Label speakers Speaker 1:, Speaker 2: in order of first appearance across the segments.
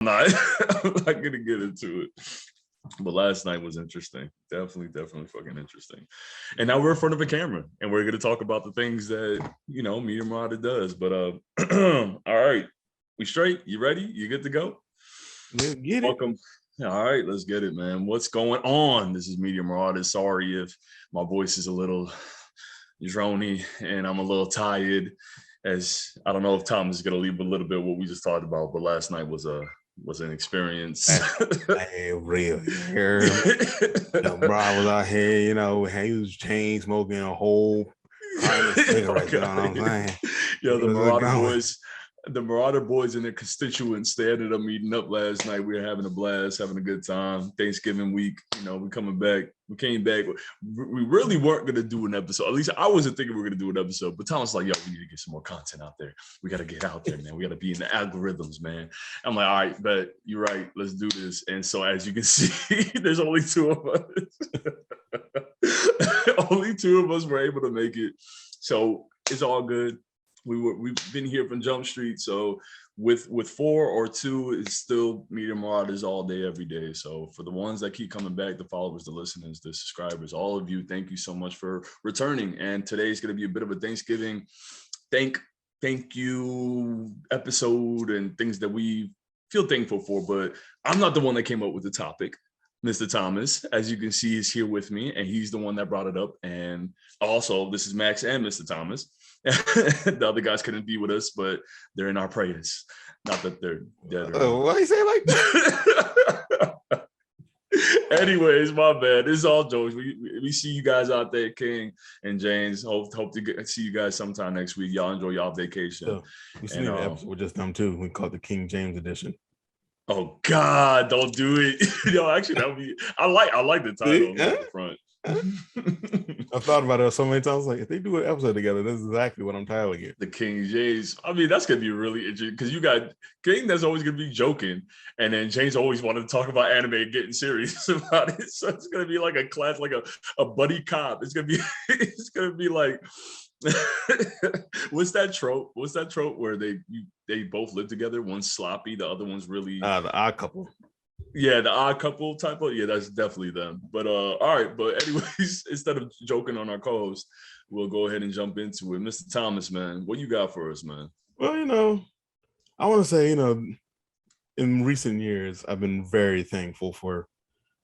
Speaker 1: not, I'm not gonna get into it. But last night was interesting. Definitely fucking interesting. And now we're in front of a camera and we're gonna talk about the things that Media Marauder does. But all right. We straight? You ready? You good to go?
Speaker 2: Let's get it.
Speaker 1: Welcome. All right, let's get it, man. What's going on? This is Media Marauder. Sorry if my voice is a little drony and I'm a little tired, as I don't know if Tom is gonna leave a little bit what we just talked about, but last night was an experience.
Speaker 2: Hey, real. Bro, I was out here, he was chain smoking a whole kind of cigarettes. You know what I'm saying?
Speaker 1: Yeah, the Marauder Boys and their constituents, they ended up meeting up last night. We were having a blast, having a good time. Thanksgiving week, we coming back. We came back. We really weren't going to do an episode. At least I wasn't thinking we were going to do an episode. But Tom was like, yo, we need to get some more content out there. We got to get out there, man. We got to be in the algorithms, man. I'm like, all right, but you're right. Let's do this. And so as you can see, there's only two of us. Only two of us were able to make it. So it's all good. We've been here from Jump Street, so with 4 or 2, it's still Media Marauders all day, every day. So for the ones that keep coming back, the followers, the listeners, the subscribers, all of you, thank you so much for returning. And today's going to be a bit of a Thanksgiving thank you episode and things that we feel thankful for. But I'm not the one that came up with the topic. Mr. Thomas, as you can see, is here with me, and he's the one that brought it up. And also, this is Max and Mr. Thomas. The other guys couldn't be with us, but they're in our prayers. Not that they're dead.
Speaker 2: Why you say like that?
Speaker 1: Anyways, my bad. This is all jokes. We see you guys out there, King and James. Hope to see you guys sometime next week. Y'all enjoy y'all vacation.
Speaker 2: So, we see the episode with just them too. We call it the King James edition.
Speaker 1: Oh God, don't do it. Actually, that would be. I like the title on the front.
Speaker 2: I've thought about it so many times. Like, if they do an episode together, this is exactly what I'm titling it.
Speaker 1: The King James. I mean, that's gonna be really interesting because you got King that's always gonna be joking, and then James always wanted to talk about anime and getting serious about it. So it's gonna be like a class, like a buddy cop. It's gonna be like. What's that trope? Where they both live together? One's sloppy, the other one's really
Speaker 2: the odd couple.
Speaker 1: Yeah, the odd couple type of. Yeah, that's definitely them. But all right. But anyways, instead of joking on our co-host, we'll go ahead and jump into it. Mr. Thomas, man, what you got for us, man?
Speaker 2: Well, I want to say, in recent years, I've been very thankful for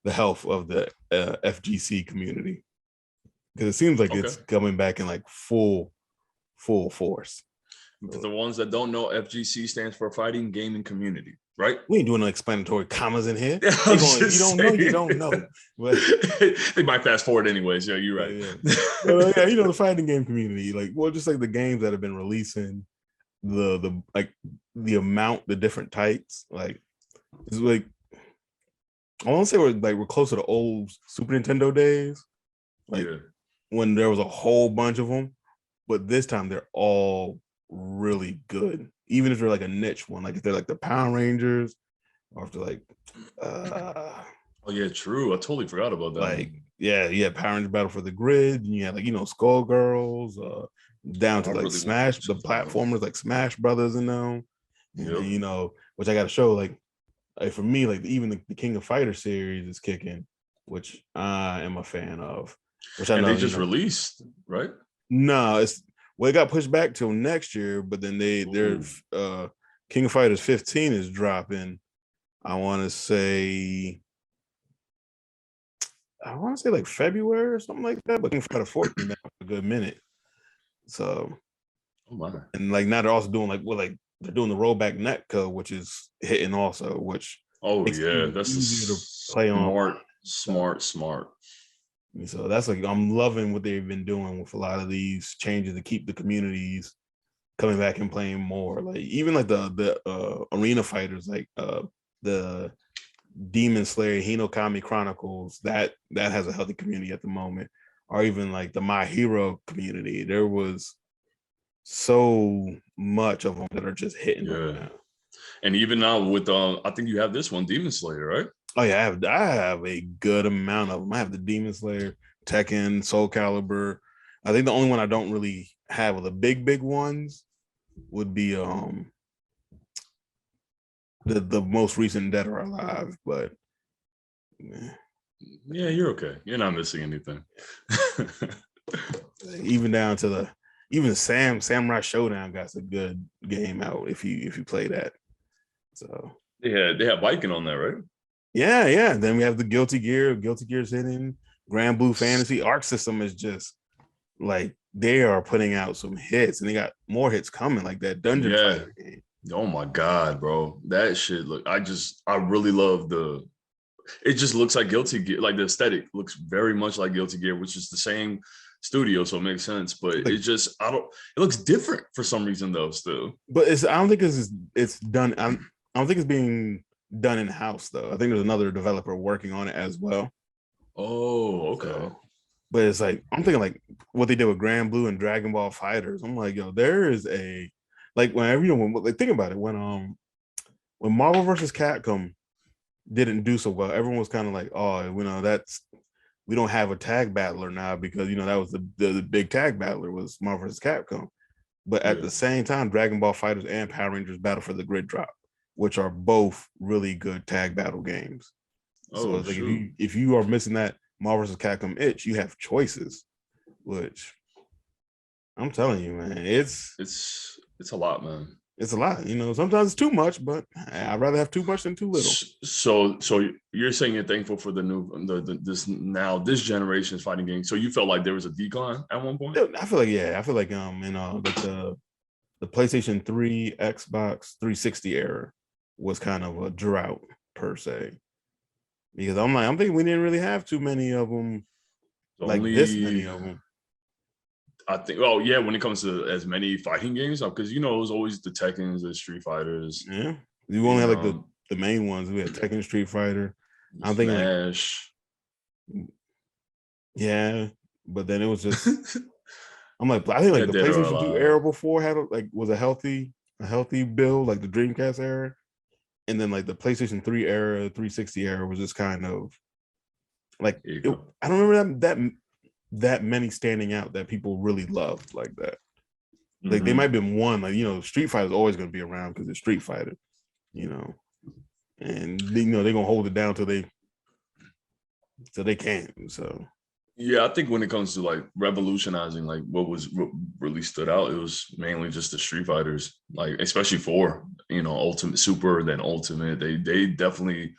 Speaker 2: the health of the FGC community. Because it seems like it's coming back in like full force.
Speaker 1: For the ones that don't know, FGC stands for Fighting Gaming Community, right?
Speaker 2: We ain't doing no explanatory commas in here. You don't know. But
Speaker 1: they might fast forward anyways. Yeah, you're right.
Speaker 2: Yeah. But, the fighting game community, just like the games that have been releasing, the amount, the different types, it's like I want to say we're closer to old Super Nintendo days. When there was a whole bunch of them, but this time they're all really good. Even if they're like a niche one, like if they're like the Power Rangers, or if they're like,
Speaker 1: oh yeah, true. I totally forgot about that.
Speaker 2: Power Rangers Battle for the Grid. And you had Skullgirls, down to really Smash, the platformers like Smash Brothers and them. Yep. And, which I got to show like for me, even the King of Fighters series is kicking, which I am a fan of. Which I know
Speaker 1: they just released, right?
Speaker 2: No, it got pushed back till next year, but then their King of Fighters 15 is dropping. I want to say like February or something like that, but King of Fighters 14 now for a good minute. So, and now they're also doing they're doing the rollback netcode, which is hitting also, which
Speaker 1: that's easier to play on. Smart.
Speaker 2: So that's I'm loving what they've been doing with a lot of these changes to keep the communities coming back and playing more. Even the arena fighters, the Demon Slayer, Hinokami Chronicles, that has a healthy community at the moment. Or even the My Hero community. There was so much of them that are just hitting right now.
Speaker 1: And even now with I think you have this one, Demon Slayer, right?
Speaker 2: Oh yeah, I have a good amount of them. I have the Demon Slayer, Tekken, Soul Calibur. I think the only one I don't really have of the big ones would be the most recent Dead or Alive, but
Speaker 1: Yeah, you're okay. You're not missing anything.
Speaker 2: even down to even Samurai Showdown got a good game out if you play that. So
Speaker 1: they have Viking on there, right?
Speaker 2: yeah. Then we have the Guilty Gear's hitting, Grand Blue Fantasy. Arc System is just like they are putting out some hits, and they got more hits coming, like that Dungeon
Speaker 1: Yeah.
Speaker 2: Fighter game.
Speaker 1: Oh my god, bro. That shit look I really love it just looks like Guilty Gear, like the aesthetic looks very much like Guilty Gear, which is the same studio, so it makes sense. But
Speaker 2: Like,
Speaker 1: it just it looks different for some reason though, still.
Speaker 2: but I don't think it's done. I don't think it's being done in house though. I think there's another developer working on it as well.
Speaker 1: Oh, okay.
Speaker 2: So, but it's like I'm thinking like what they did with Grand Blue and Dragon Ball Fighters. I'm like, yo, there is a like whenever like think about it when Marvel versus Capcom didn't do so well, everyone was kind of like, oh, we don't have a tag battler now because that was the big tag battler was Marvel vs. Capcom. But at the same time, Dragon Ball Fighters and Power Rangers Battle for the Grid Drop, which are both really good tag battle games. So it's like if you are missing that Marvel vs. Capcom itch, you have choices, which I'm telling you, man, it's
Speaker 1: a lot, man.
Speaker 2: It's a lot, sometimes it's too much, but I'd rather have too much than too little.
Speaker 1: So you're saying you're thankful for the new this generation's fighting game. So you felt like there was a decline at one point?
Speaker 2: I feel like like the PlayStation 3, Xbox 360 era was kind of a drought per se. Because I'm thinking we didn't really have too many of them, this many of them.
Speaker 1: I think, oh yeah, when it comes to as many fighting games, because it was always the Tekkens, the Street Fighters.
Speaker 2: Yeah, you only had like the main ones. We had Tekken, Street Fighter. I'm thinking
Speaker 1: Smash.
Speaker 2: Yeah, but then it was just. I'm like, I think like the PlayStation 2 era before had was a healthy build, like the Dreamcast era, and then like the PlayStation 3 era, 360 era was just kind of like I don't remember that many standing out that people really loved like that. Like they might have been one, like Street Fighter is always going to be around because it's Street Fighter, and they're gonna hold it down till they can. So
Speaker 1: yeah, I think when it comes to like revolutionizing like what really stood out, it was mainly just the Street Fighters, like especially for Ultimate Super, then Ultimate. They definitely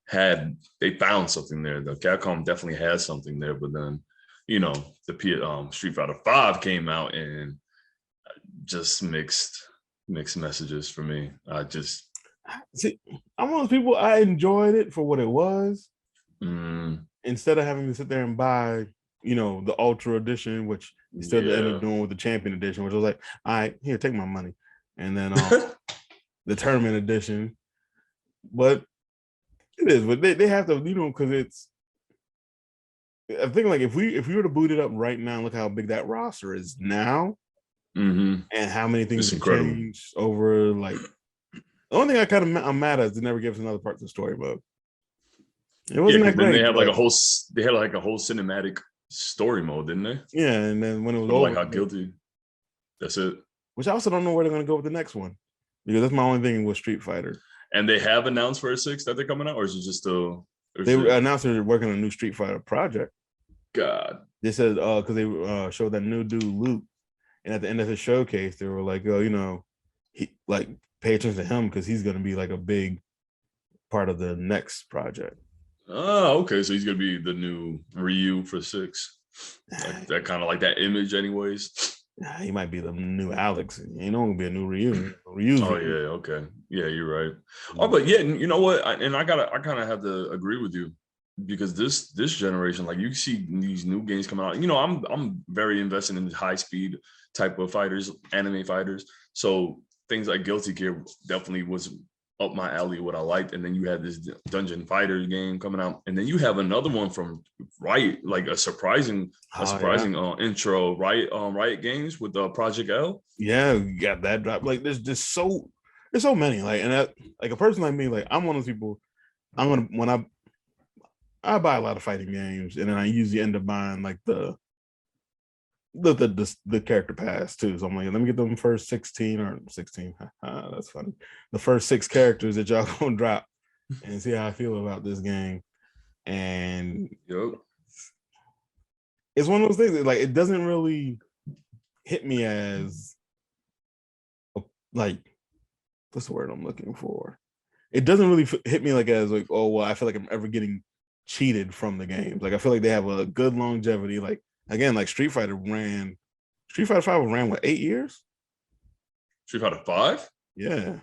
Speaker 1: they found something there. The Capcom definitely has something there, but then the Street Fighter 5 came out and just mixed messages for me. I just
Speaker 2: see, I'm one of those people. I enjoyed it for what it was. Instead of having to sit there and buy, the Ultra Edition, which instead ended up doing with the Champion Edition, which was like, all right, here, take my money, and then the Tournament Edition. But it is, but they have to, because it's. I think like if we were to boot it up right now, look how big that roster is now, and how many things have changed over. Like the only thing I'm mad at is they never gave us another part of the story mode. It wasn't that great.
Speaker 1: They had like a whole cinematic story mode, didn't they?
Speaker 2: Yeah, and then when it was over,
Speaker 1: like how guilty. That's it.
Speaker 2: Which I also don't know where they're going to go with the next one, because that's my only thing with Street Fighter.
Speaker 1: And they have announced for a 6 that they're coming out, or is it just still?
Speaker 2: They announced they're working on a new Street Fighter project.
Speaker 1: God,
Speaker 2: they said because they showed that new dude Luke, and at the end of his showcase, they were like, "Oh, he like pay attention to him because he's going to be like a big part of the next project."
Speaker 1: Oh, okay. So he's gonna be the new Ryu for 6. Like that kind of like that image, anyways.
Speaker 2: He might be the new Alex. He don't gonna be a new Ryu.
Speaker 1: Oh yeah, okay. Yeah, you're right. Oh, but yeah, you know what? I kind of have to agree with you, because this generation, like you see these new games coming out. I'm very invested in the high speed type of fighters, anime fighters. So things like Guilty Gear definitely was up my alley, what I liked. And then you had this Dungeon Fighter game coming out, and then you have another one from Riot, like a surprising intro, Riot Games with Project L.
Speaker 2: Yeah, you got that drop. Like there's so many. Like, and that, like a person like me, like I'm one of those people. When I buy a lot of fighting games, and then I usually end up buying like the the character pass too. So I'm like, let me get them first 16 or 16. That's funny. The first 6 characters that y'all gonna drop and see how I feel about this game. And
Speaker 1: Yep.
Speaker 2: it's one of those things that, like, it doesn't really hit me as like, what's the word I'm looking for? It doesn't really hit me like as like, oh well, I feel like I'm ever getting cheated from the games. Like I feel like they have a good longevity. Like again, like Street Fighter 5 ran what, 8 years?
Speaker 1: Street Fighter 5?
Speaker 2: Yeah.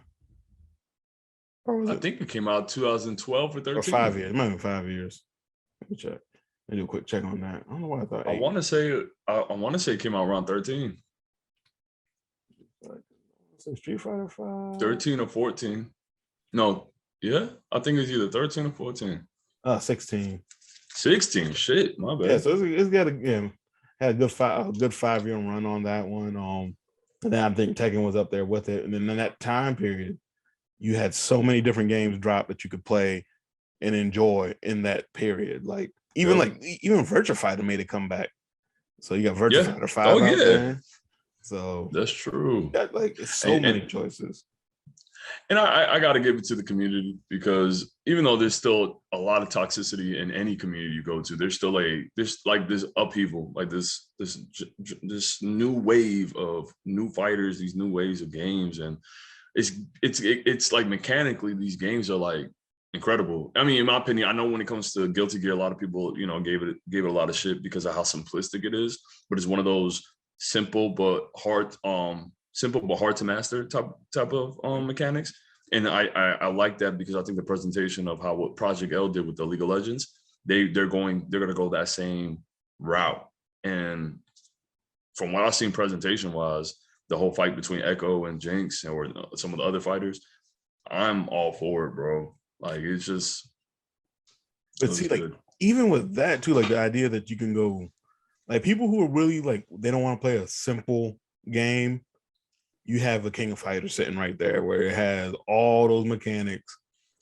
Speaker 2: Or was
Speaker 1: I
Speaker 2: it?
Speaker 1: think it came out 2012 or 13.
Speaker 2: Or 5 years. It might have been 5 years. Let me check. Let me do a quick check on that. I don't know why I thought 8.
Speaker 1: I want to say it came out around 13.
Speaker 2: So Street Fighter 5.
Speaker 1: 13 or 14. No, yeah. I think it's either 13 or 14.
Speaker 2: 16.
Speaker 1: 16. Shit, my bad.
Speaker 2: Yeah, so it's got had a good 5-year run on that one. And then I think Tekken was up there with it. And then in that time period, you had so many different games drop that you could play and enjoy in that period. Like even Virtua Fighter made a comeback. So you got Virtua Fighter 5 out there. So
Speaker 1: that's true.
Speaker 2: Got, like, it's so many choices.
Speaker 1: And I got to give it to the community, because even though there's still a lot of toxicity in any community you go to, there's still this upheaval, like this new wave of new fighters, these new waves of games, and it's like mechanically these games are like incredible. I mean, in my opinion, I know when it comes to Guilty Gear, a lot of people gave it a lot of shit because of how simplistic it is, but it's one of those simple but hard to master type of mechanics. And I like that, because I think the presentation of what Project L did with the League of Legends, they're going to go that same route. And from what I've seen presentation wise, the whole fight between Echo and Jinx or some of the other fighters, I'm all for it, bro. Like it's just.
Speaker 2: But see, like even with that too, like the idea that you can go, like people who are really like they don't want to play a simple game. You have a King of Fighters sitting right there where it has all those mechanics.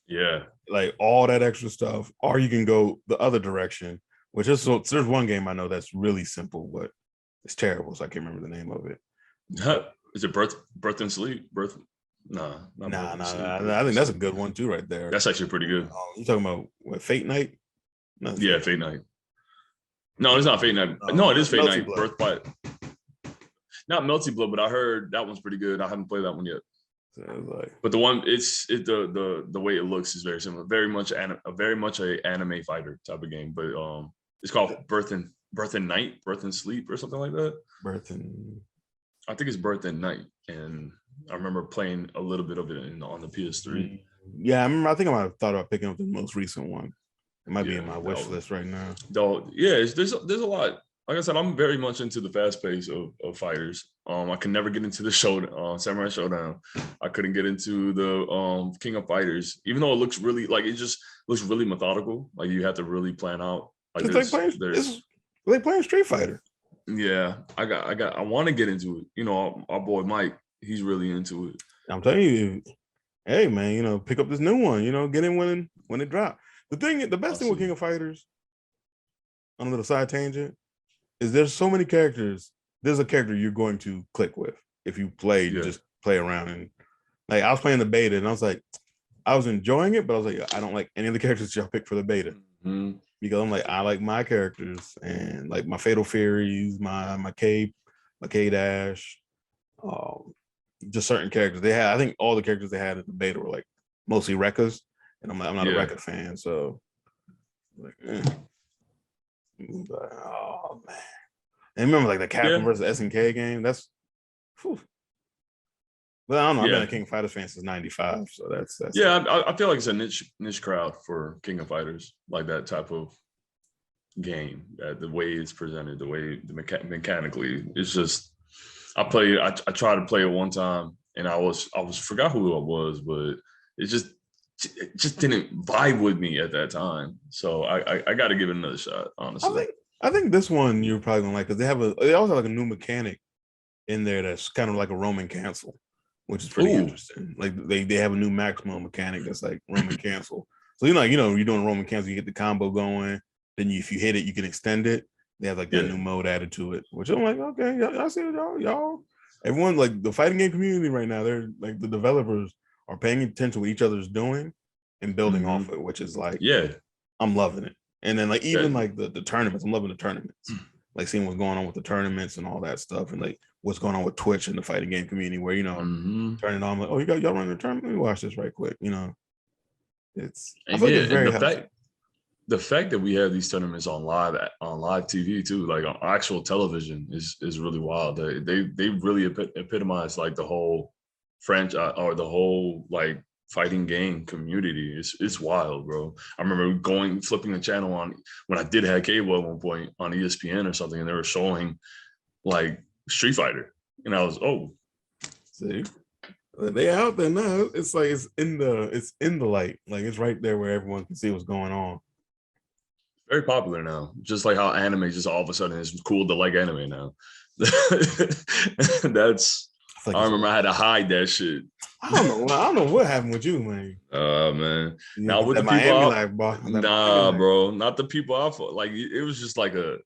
Speaker 1: Yeah.
Speaker 2: Like all that extra stuff. Or you can go the other direction, which is, so there's one game I know that's really simple, but it's terrible. So I can't remember the name of it.
Speaker 1: Is it Birth and Sleep? Nah.
Speaker 2: I think that's a good one too, right there.
Speaker 1: That's actually pretty good.
Speaker 2: You talking about what, Fate Night?
Speaker 1: Yeah, Fate Night. No, it's not Fate Night. No, it is Fate Night. Birth by. Not Melty Blood, but I heard that one's pretty good. I haven't played that one yet.
Speaker 2: So like,
Speaker 1: but the one, the way it looks is very similar. Very much a anime fighter type of game. But it's called Birth and Night, Birth and Sleep, or something like that. I think it's Birth and Night, and I remember playing a little bit of it on the PS3.
Speaker 2: Yeah, I remember. I think I might have thought about picking up the most recent one. It might be in my wish list right now.
Speaker 1: Though, yeah, there's a lot. Like I said, I'm very much into the fast pace of fighters. I can never get into the Samurai Showdown. I couldn't get into the King of Fighters, even though it looks really it just looks really methodical. Like you have to really plan out. Like
Speaker 2: it's like playing Street Fighter.
Speaker 1: Yeah, I want to get into it. Our boy Mike, he's really into it.
Speaker 2: I'm telling you, hey man, pick up this new one. Get in when it drops. The best thing with King of Fighters, on a little side tangent, is there's so many characters. There's a character you're going to click with if you just play around. And like I was playing the beta and I was like, I was enjoying it, but I was like, I don't like any of the characters y'all pick for the beta.
Speaker 1: Mm-hmm.
Speaker 2: Because I'm like, I like my characters and like my Fatal Furies, my K Dash, just certain characters. I think all the characters they had in the beta were like mostly Rekkas. And I'm not a Rekka fan, so like, But, oh man! And remember, like the Capcom versus SNK game. That's, whew. Well, I don't know. I've been a King of Fighters fan since '95, so that's.
Speaker 1: Yeah, I feel like it's a niche crowd for King of Fighters, like that type of game. The way it's presented, the way mechanically, it's just. I tried to play it one time, and I forgot who it was, but it just didn't vibe with me at that time. So I got to give it another shot, honestly.
Speaker 2: I think this one you're probably gonna like, because they also have like a new mechanic in there that's kind of like a Roman cancel, which is pretty interesting. Like they have a new maximum mechanic that's like Roman cancel. So you're doing Roman cancel, you get the combo going. Then if you hit it, you can extend it. They have like that new mode added to it, which I'm like, okay, y'all see y'all. Everyone like the fighting game community right now. They're like the developers are paying attention to what each other's doing and building off it, which is like, I'm loving it. And then like even like the tournaments, I'm loving the tournaments. Like seeing what's going on with the tournaments and all that stuff, and like what's going on with Twitch and the fighting game community, where turn it on, like, oh, y'all running a tournament? Let me watch this right quick. It's I feel like it's very healthy.
Speaker 1: The fact that we have these tournaments on live TV too, like on actual television, is really wild. They really epitomize like the whole franchise or the whole like fighting game community. It's wild, bro. I remember flipping the channel on when I did have cable at one point on ESPN or something, and they were showing like Street Fighter, and I was
Speaker 2: see, they out there now. It's like it's in the light, like it's right there where everyone can see what's going on.
Speaker 1: Very popular now, just like how anime just all of a sudden is cool to like anime now. I remember I had to hide that shit.
Speaker 2: I don't know what happened with you, man.
Speaker 1: Man. Now with the people, bro, not the people I fought. Like it was just like a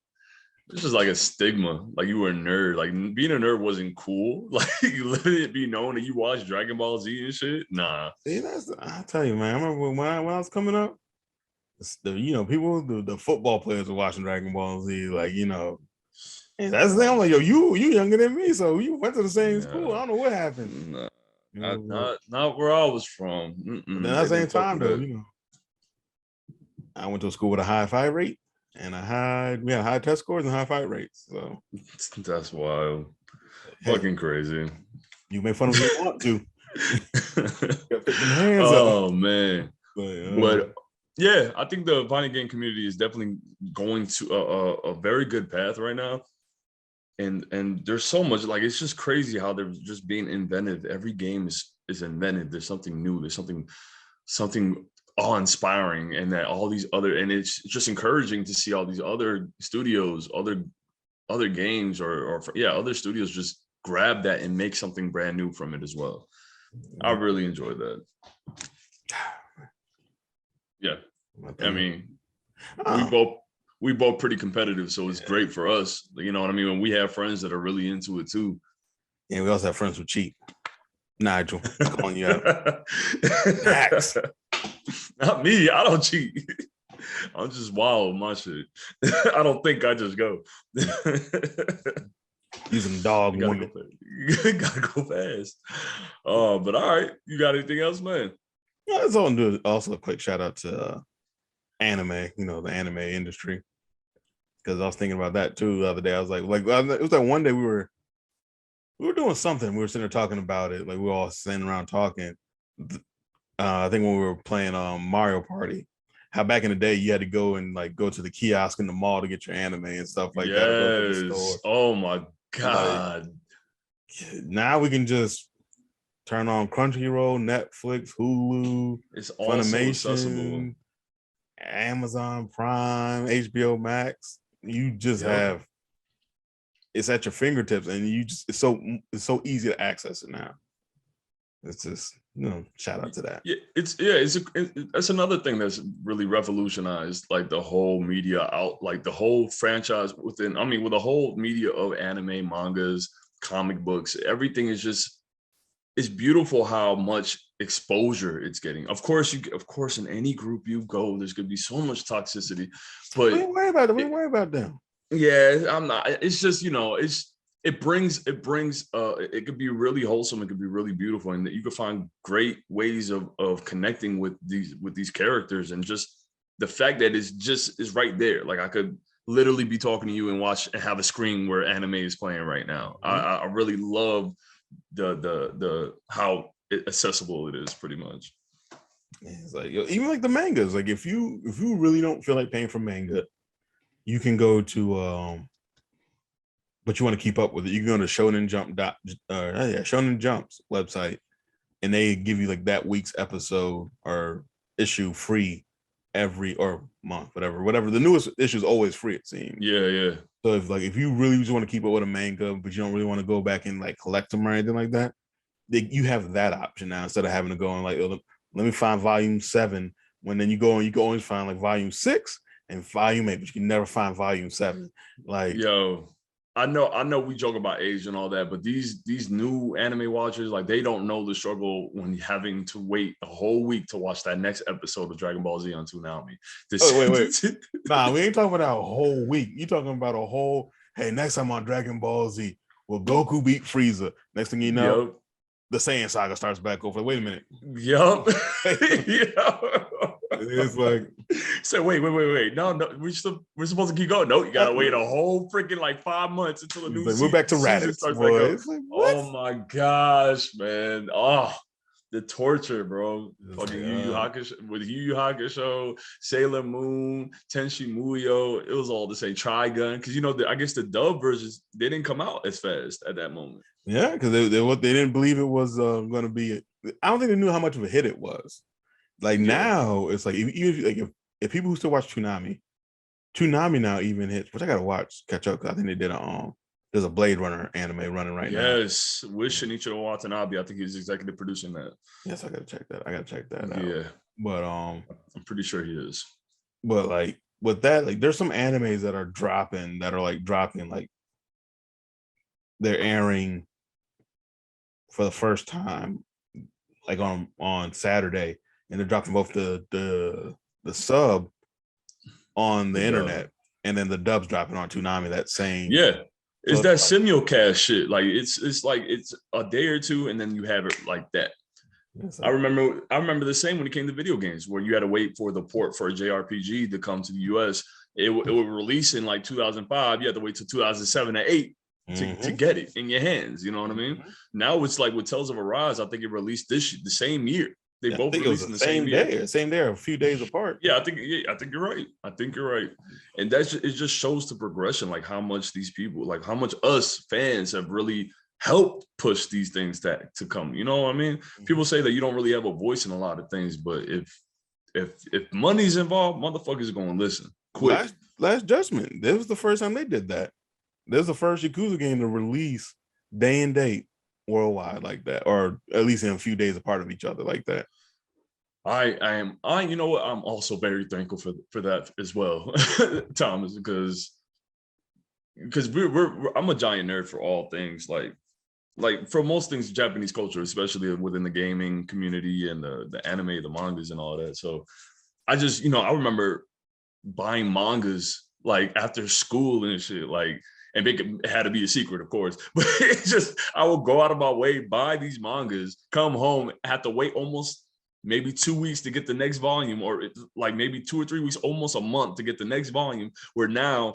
Speaker 1: stigma. Like you were a nerd. Like being a nerd wasn't cool. Like letting it be known that you watched Dragon Ball Z and shit. Nah.
Speaker 2: See, I tell you, man. I remember when I was coming up, people, the football players were watching Dragon Ball Z. Like and that's the thing. I'm like, yo, you younger than me, so you went to the same school. I don't know what happened.
Speaker 1: Nah, not where I was from.
Speaker 2: But then at the same time, though, I went to a school with a high fight rate, and we had high test scores and high fight rates. So
Speaker 1: that's wild, fucking crazy.
Speaker 2: You make fun of me if you want to.
Speaker 1: Man, but yeah, I think the fighting game community is definitely going to a very good path right now. And there's so much, like, it's just crazy how they're just being inventive. Every game is invented. There's something new. There's something awe-inspiring, and that all these other, and it's just encouraging to see all these other studios, other games, or other studios just grab that and make something brand new from it as well. I really enjoyed that. Yeah, I mean, we both pretty competitive, so it's great for us. You know what I mean? When we have friends that are really into it too.
Speaker 2: Yeah, we also have friends who cheat. Nigel, I'm calling you out. Max.
Speaker 1: Not me. I don't cheat. I'm just wild with my shit. I don't think, I just go.
Speaker 2: Using dog woman.
Speaker 1: Gotta go fast. But all right, you got anything else, man?
Speaker 2: Yeah, let's all do also a quick shout out to anime, the anime industry. Because I was thinking about that too the other day. I was like it was like one day we were doing something. We were sitting there talking about it. Like we were all sitting around talking. I think when we were playing Mario Party, how back in the day you had to go to the kiosk in the mall to get your anime and stuff like that. Go to the store.
Speaker 1: Oh my God.
Speaker 2: Now we can just turn on Crunchyroll, Netflix, Hulu,
Speaker 1: it's all Funimation, accessible.
Speaker 2: Amazon Prime, HBO Max. You just have it's at your fingertips, and it's so easy to access it now. It's just shout out to that.
Speaker 1: That's another thing that's really revolutionized like the whole media like the whole franchise with the whole media of anime, mangas, comic books. Everything is just, it's beautiful how much exposure it's getting. Of course, in any group you go, there's gonna be so much toxicity. But
Speaker 2: don't worry about it. We worry about them.
Speaker 1: Yeah, I'm not. It's just it brings it could be really wholesome. It could be really beautiful, and you could find great ways of connecting with these characters, and just the fact that it's right there. Like I could literally be talking to you and watch and have a screen where anime is playing right now. I really love the how accessible it is, pretty much.
Speaker 2: It's like even like the mangas. Like if you really don't feel like paying for manga, you can go to but you want to keep up with it. You can go to Shonen Jump's website, and they give you like that week's episode or issue free every month, whatever. The newest issue is always free, it seems.
Speaker 1: Yeah.
Speaker 2: So if you really just want to keep up with a manga, but you don't really want to go back and like collect them or anything like that, you have that option now instead of having to go and like, let me find volume 7. When then you go and you can always find like volume 6, and volume 8, but you can never find volume 7. Like,
Speaker 1: yo, I know we joke about age and all that, but these new anime watchers, like, they don't know the struggle when having to wait a whole week to watch that next episode of Dragon Ball Z on Toonami.
Speaker 2: Wait. Nah, we ain't talking about a whole week. You talking about a whole, hey, next time on Dragon Ball Z, will Goku beat Frieza? Next thing you know,
Speaker 1: yep.
Speaker 2: the Saiyan saga starts back over. Wait a minute.
Speaker 1: Yup.
Speaker 2: It's like,
Speaker 1: so wait. No, we're supposed to keep going. No, you gotta wait a whole freaking like 5 months until the new
Speaker 2: like, we're back to
Speaker 1: season
Speaker 2: Raditz,
Speaker 1: starts
Speaker 2: boy.
Speaker 1: back up.
Speaker 2: It's like,
Speaker 1: oh my gosh, man. Oh, the torture, bro. Fucking Yu Yu Hakusho with Yu Yu Hakusho, Sailor Moon, Tenshi Muyo. It was all the same. Trigun, because I guess the dub versions, they didn't come out as fast at that moment.
Speaker 2: Yeah, because they didn't believe it was going to be. I don't think they knew how much of a hit it was. Like now, it's like even if people who still watch Toonami now even hits, which I gotta catch up, because I think they did there's a Blade Runner anime running right now.
Speaker 1: Yes, with Shinichiro Watanabe. I think he's executive producing that.
Speaker 2: Yes, I gotta check that out.
Speaker 1: Yeah,
Speaker 2: but
Speaker 1: I'm pretty sure he is.
Speaker 2: But like with that, like there's some animes that are dropping like they're airing for the first time, like on Saturday, and they're dropping both the sub on the internet, and then the dub's dropping on Toonami that same.
Speaker 1: Yeah, it's that simulcast shit. Like it's like it's a day or two, and then you have it like that. I remember the same when it came to video games, where you had to wait for the port for a JRPG to come to the US. It would release in like 2005. You had to wait till 2007 or 8 to get it in your hands. You know what I mean? Now it's like with Tales of Arise, I think it released the same year. They both released in the same
Speaker 2: day, a few days apart.
Speaker 1: Yeah, I think you're right. And it just shows the progression, like how much these people, like how much us fans have really helped push these things to come. You know what I mean? People say that you don't really have a voice in a lot of things, but if money's involved, motherfuckers are gonna listen. Quick.
Speaker 2: Last Judgment. This was the first time they did that. This was the first Yakuza game to release day and date worldwide like that, or at least in a few days apart of each other like that.
Speaker 1: I you know what, I'm also very thankful for that as well, Thomas, because I'm a giant nerd for all things, like for most things Japanese culture, especially within the gaming community and the anime, the mangas and all that. So I just, I remember buying mangas like after school and shit, like, and it had to be a secret, of course, but it's just, I will go out of my way, buy these mangas, come home, have to wait almost maybe 2 weeks to get the next volume, or like maybe 2 or 3 weeks, almost a month to get the next volume, where now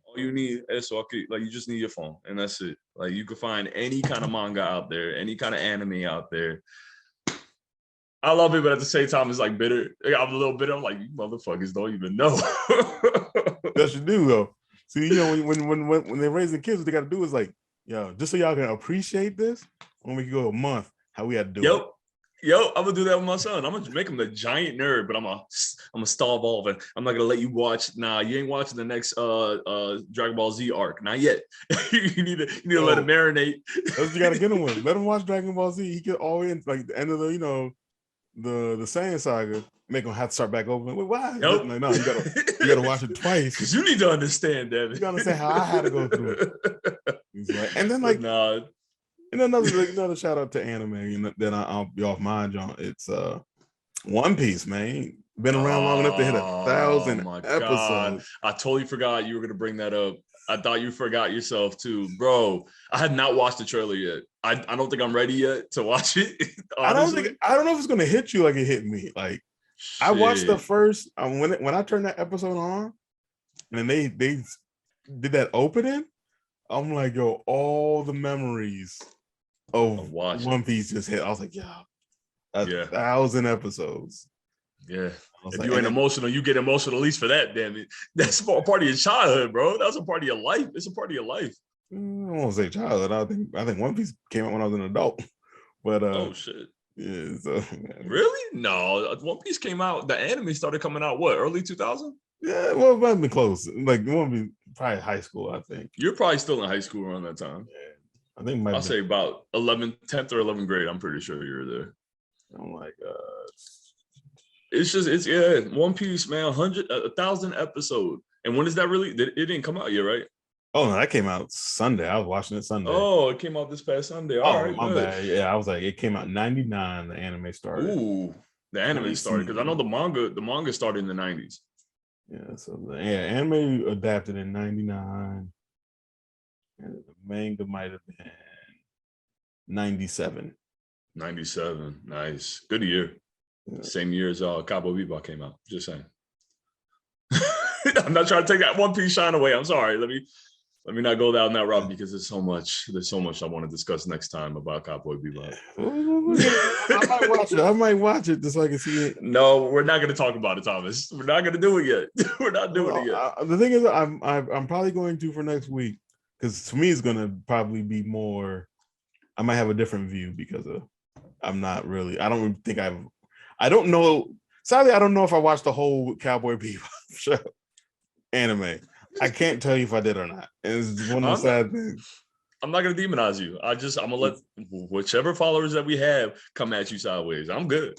Speaker 1: all you need is like you just need your phone and that's it. Like you can find any kind of manga out there, any kind of anime out there. I love it, but at the same time, it's like bitter. I'm a little bitter. I'm like, you motherfuckers don't even know.
Speaker 2: That's you do though. See, when they're raising kids, what they got to do is like, just so y'all can appreciate this, when we can go a month, how we had to do it.
Speaker 1: Yo, I'm gonna do that with my son. I'm gonna make him a giant nerd, but I'm gonna stall off, and I'm not gonna let you watch. Nah, you ain't watching the next Dragon Ball Z arc, not yet. you need to let him marinate.
Speaker 2: That's what you gotta get him with. Let him watch Dragon Ball Z. He get all in like the end of the the Saiyan saga. Make him have to start back over. Why?
Speaker 1: Nope.
Speaker 2: Like, no, you gotta watch it twice.
Speaker 1: Because you need to understand that.
Speaker 2: You gotta understand how I had to go through it. Like, and then like
Speaker 1: nah.
Speaker 2: And another shout out to anime, then I'll be off mine, John. It's One Piece, man. Been around long enough to hit 1,000 episodes. God.
Speaker 1: I totally forgot you were gonna bring that up. I thought you forgot yourself too, bro. I had not watched the trailer yet. I don't think I'm ready yet to watch it.
Speaker 2: I don't know if it's gonna hit you like it hit me. Like shit. I watched the first when I turned that episode on, and they did that opening. I'm like, yo, all the memories of One Piece just hit. I was like, yo, 1,000 episodes.
Speaker 1: Yeah. If you ain't emotional, you get emotional at least for that, damn it. That's a part of your childhood, bro. That's a part of your life. It's a part of your life.
Speaker 2: I won't say childhood. I think One Piece came out when I was an adult. But
Speaker 1: oh shit.
Speaker 2: Yeah, so
Speaker 1: really? No, One Piece came out, the anime started coming out early 2000?
Speaker 2: Yeah, well, it might have been close. Like it won't be probably high school, I think.
Speaker 1: You're probably still in high school around that time.
Speaker 2: Yeah. I think
Speaker 1: I'll say about 10th or 11th grade. I'm pretty sure you're there.
Speaker 2: I'm like,
Speaker 1: it's yeah, One Piece, man, 1,000 episode. And when is that really? It didn't come out yet, right?
Speaker 2: Oh no, that came out Sunday. I was watching it Sunday.
Speaker 1: Oh, it came out this past Sunday. All
Speaker 2: Oh,
Speaker 1: right,
Speaker 2: my
Speaker 1: good.
Speaker 2: bad. Yeah, I was like, it came out in 99. The anime started.
Speaker 1: Ooh, the anime
Speaker 2: 20
Speaker 1: started because I know
Speaker 2: seasons.
Speaker 1: the manga started in the 90s.
Speaker 2: Yeah, so yeah, anime adapted in 99. And the manga might have been 97.
Speaker 1: 97. Nice. Good year.
Speaker 2: Yeah.
Speaker 1: Same year as Cowboy Bebop came out. Just saying. I'm not trying to take that One Piece shine away. I'm sorry. Let me not go down that route because there's so much I want to discuss next time about Cowboy Bebop.
Speaker 2: I might watch it. I might watch it just so I can see it.
Speaker 1: No, we're not going to talk about it, Thomas. We're not going to do it yet. We're not doing it yet.
Speaker 2: The thing is, I'm probably going to for next week because for me it's going to probably be more. I might have a different view because I'm not really. I don't think I don't know. Sadly, I don't know if I watched the whole Cowboy Bebop show anime. I can't tell you if I did or not. It's one of the sad things.
Speaker 1: I'm not gonna demonize you. I'm gonna let whichever followers that we have come at you sideways. I'm good.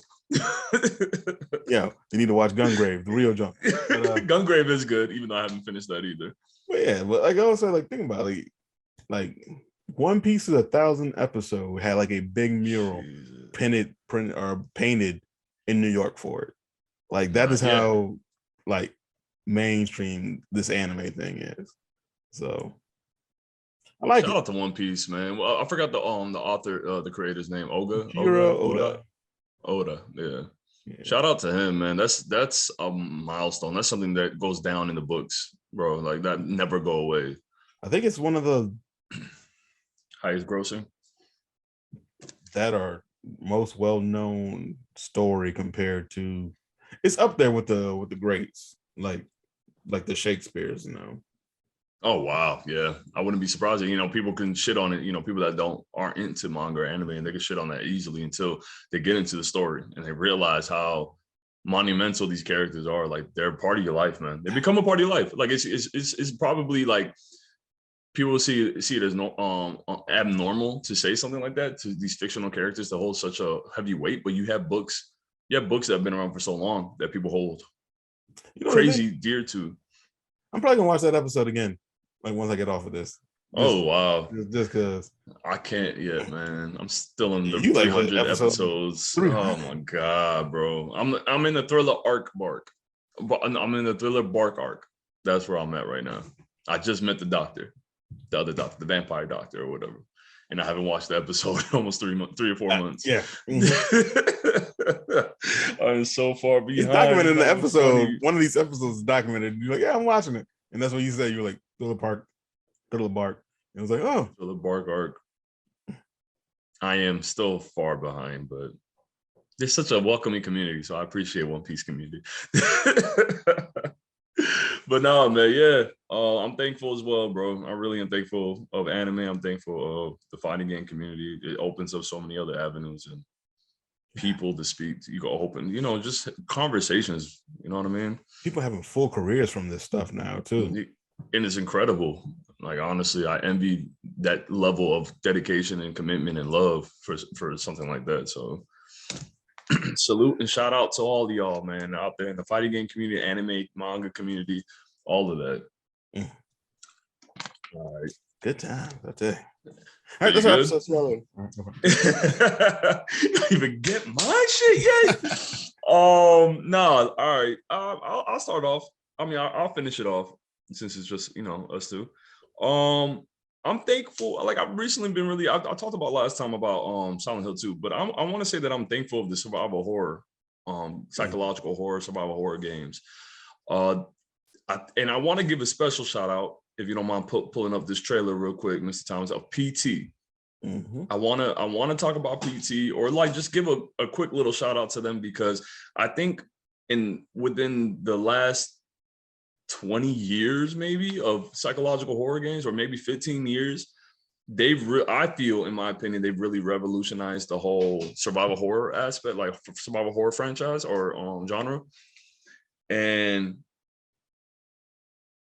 Speaker 2: Yeah, you need to watch Gungrave, the real jump.
Speaker 1: Gungrave is good, even though I haven't finished that either.
Speaker 2: But yeah, but like I was saying, like think about it, like One Piece is 1,000 episode had like a big mural painted in New York for it. Like that is how like mainstream this anime thing is. So I like
Speaker 1: Shout out to One Piece, man. Well, I forgot the author, the creator's name.
Speaker 2: Oda.
Speaker 1: Yeah. Shout out to him, man. That's a milestone. That's something that goes down in the books, bro. Like that never go away.
Speaker 2: I think it's one of the
Speaker 1: highest grossing
Speaker 2: that are most well-known story compared to. It's up there with the greats, like the Shakespeare's, you know.
Speaker 1: Oh wow, yeah. I wouldn't be surprised if, people can shit on it. People that aren't into manga or anime, and they can shit on that easily until they get into the story and they realize how monumental these characters are. Like they're part of your life, man. They become a part of your life. Like it's probably like people see it as no abnormal to say something like that to these fictional characters to hold such a heavy weight. But you have books that have been around for so long that people hold crazy dear to.
Speaker 2: I'm probably gonna watch that episode again. Like once I get off of this.
Speaker 1: Oh wow!
Speaker 2: Just because
Speaker 1: I can't yet, man. I'm still in the
Speaker 2: 300
Speaker 1: like episodes. 300. Oh my god, bro! I'm in the thriller arc. I'm in the thriller bark arc. That's where I'm at right now. I just met the other doctor, the vampire doctor or whatever, and I haven't watched the episode in almost 3 or 4 months.
Speaker 2: Yeah,
Speaker 1: I'm so far behind.
Speaker 2: It's documented in the episode. One of these episodes is documented. You're like, yeah, I'm watching it. And that's what you say. You're like, Thriller Bark. And it was like, oh.
Speaker 1: Thriller Bark arc. I am still far behind, but there's such a welcoming community. So I appreciate One Piece community. But no, man, yeah. I'm thankful as well, bro. I really am thankful of anime. I'm thankful of the fighting game community. It opens up so many other avenues and people to speak. You go open, just conversations. You know what I mean?
Speaker 2: People having full careers from this stuff now too,
Speaker 1: and it's incredible. Like honestly, I envy that level of dedication and commitment and love for something like that. So salute and shout out to all of y'all, man, out there in the fighting game community, anime, manga community, all of that. All right,
Speaker 2: good time. That's it. All right, that's episode.
Speaker 1: You don't even get my shit yet. No, all right. I'll start off. I mean, I'll finish it off since it's just us two. I'm thankful. Like I've recently been really. I talked about last time about Silent Hill 2, but I want to say that I'm thankful of the survival horror, psychological horror, survival horror games. And I want to give a special shout out, if you don't mind pulling up this trailer real quick, Mr. Thomas, of PT.
Speaker 2: Mm-hmm.
Speaker 1: I want to talk about PT, or like just give a quick little shout out to them, because I think within the last 20 years maybe of psychological horror games, or maybe 15 years, I feel, in my opinion, they've really revolutionized the whole survival horror aspect, like survival horror franchise or genre. And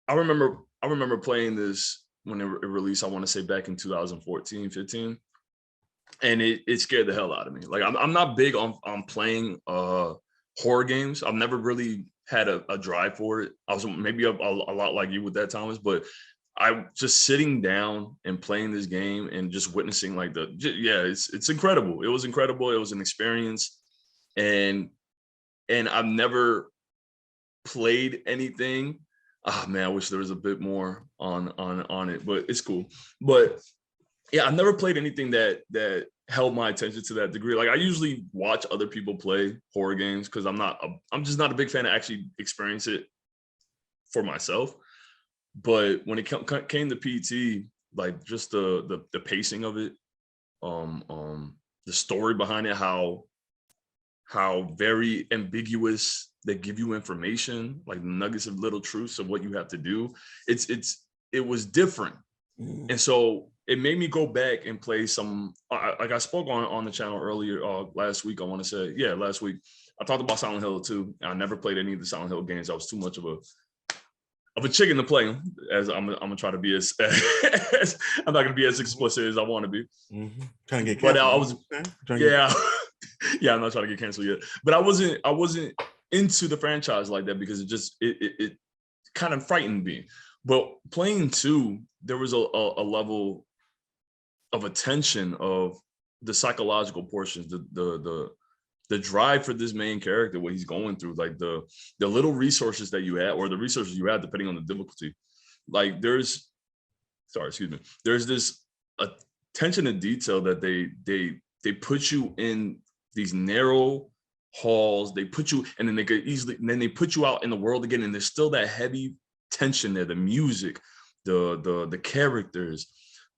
Speaker 1: I remember playing this when it released, I want to say back in 2014, 15. And it scared the hell out of me. Like I'm not big on playing horror games. I've never really had a drive for it. I was maybe a lot like you with that, Thomas, but I just sitting down and playing this game and just witnessing like it's incredible. It was incredible. It was an experience, and I've never played anything. Oh man, I wish there was a bit more on it, but it's cool. But yeah, I've never played anything that held my attention to that degree. Like I usually watch other people play horror games because I'm just not a big fan of actually experience it for myself. But when it came to PT, like just the pacing of it, the story behind it, how very ambiguous they give you information, like nuggets of little truths of what you have to do. It was different. And so it made me go back and play some, like I spoke on the channel earlier, last week, I want to say, last week, I talked about Silent Hill 2. I never played any of the Silent Hill games. I was too much of a chicken to play, as I'm gonna try to be as I'm not gonna be as explicit as I want to be.
Speaker 2: Mm-hmm. Trying to get
Speaker 1: canceled. But
Speaker 2: I was,
Speaker 1: I'm not trying to get canceled yet. But I wasn't into the franchise like that because it kind of frightened me. But playing 2, there was a level of attention of the psychological portions, the drive for this main character, what he's going through, like the little resources that you had, or the resources you had, depending on the difficulty. Like there's this attention to detail that they put you in these narrow halls. They put you, and then they put you out in the world again, and there's still that heavy tension there. The music, the characters,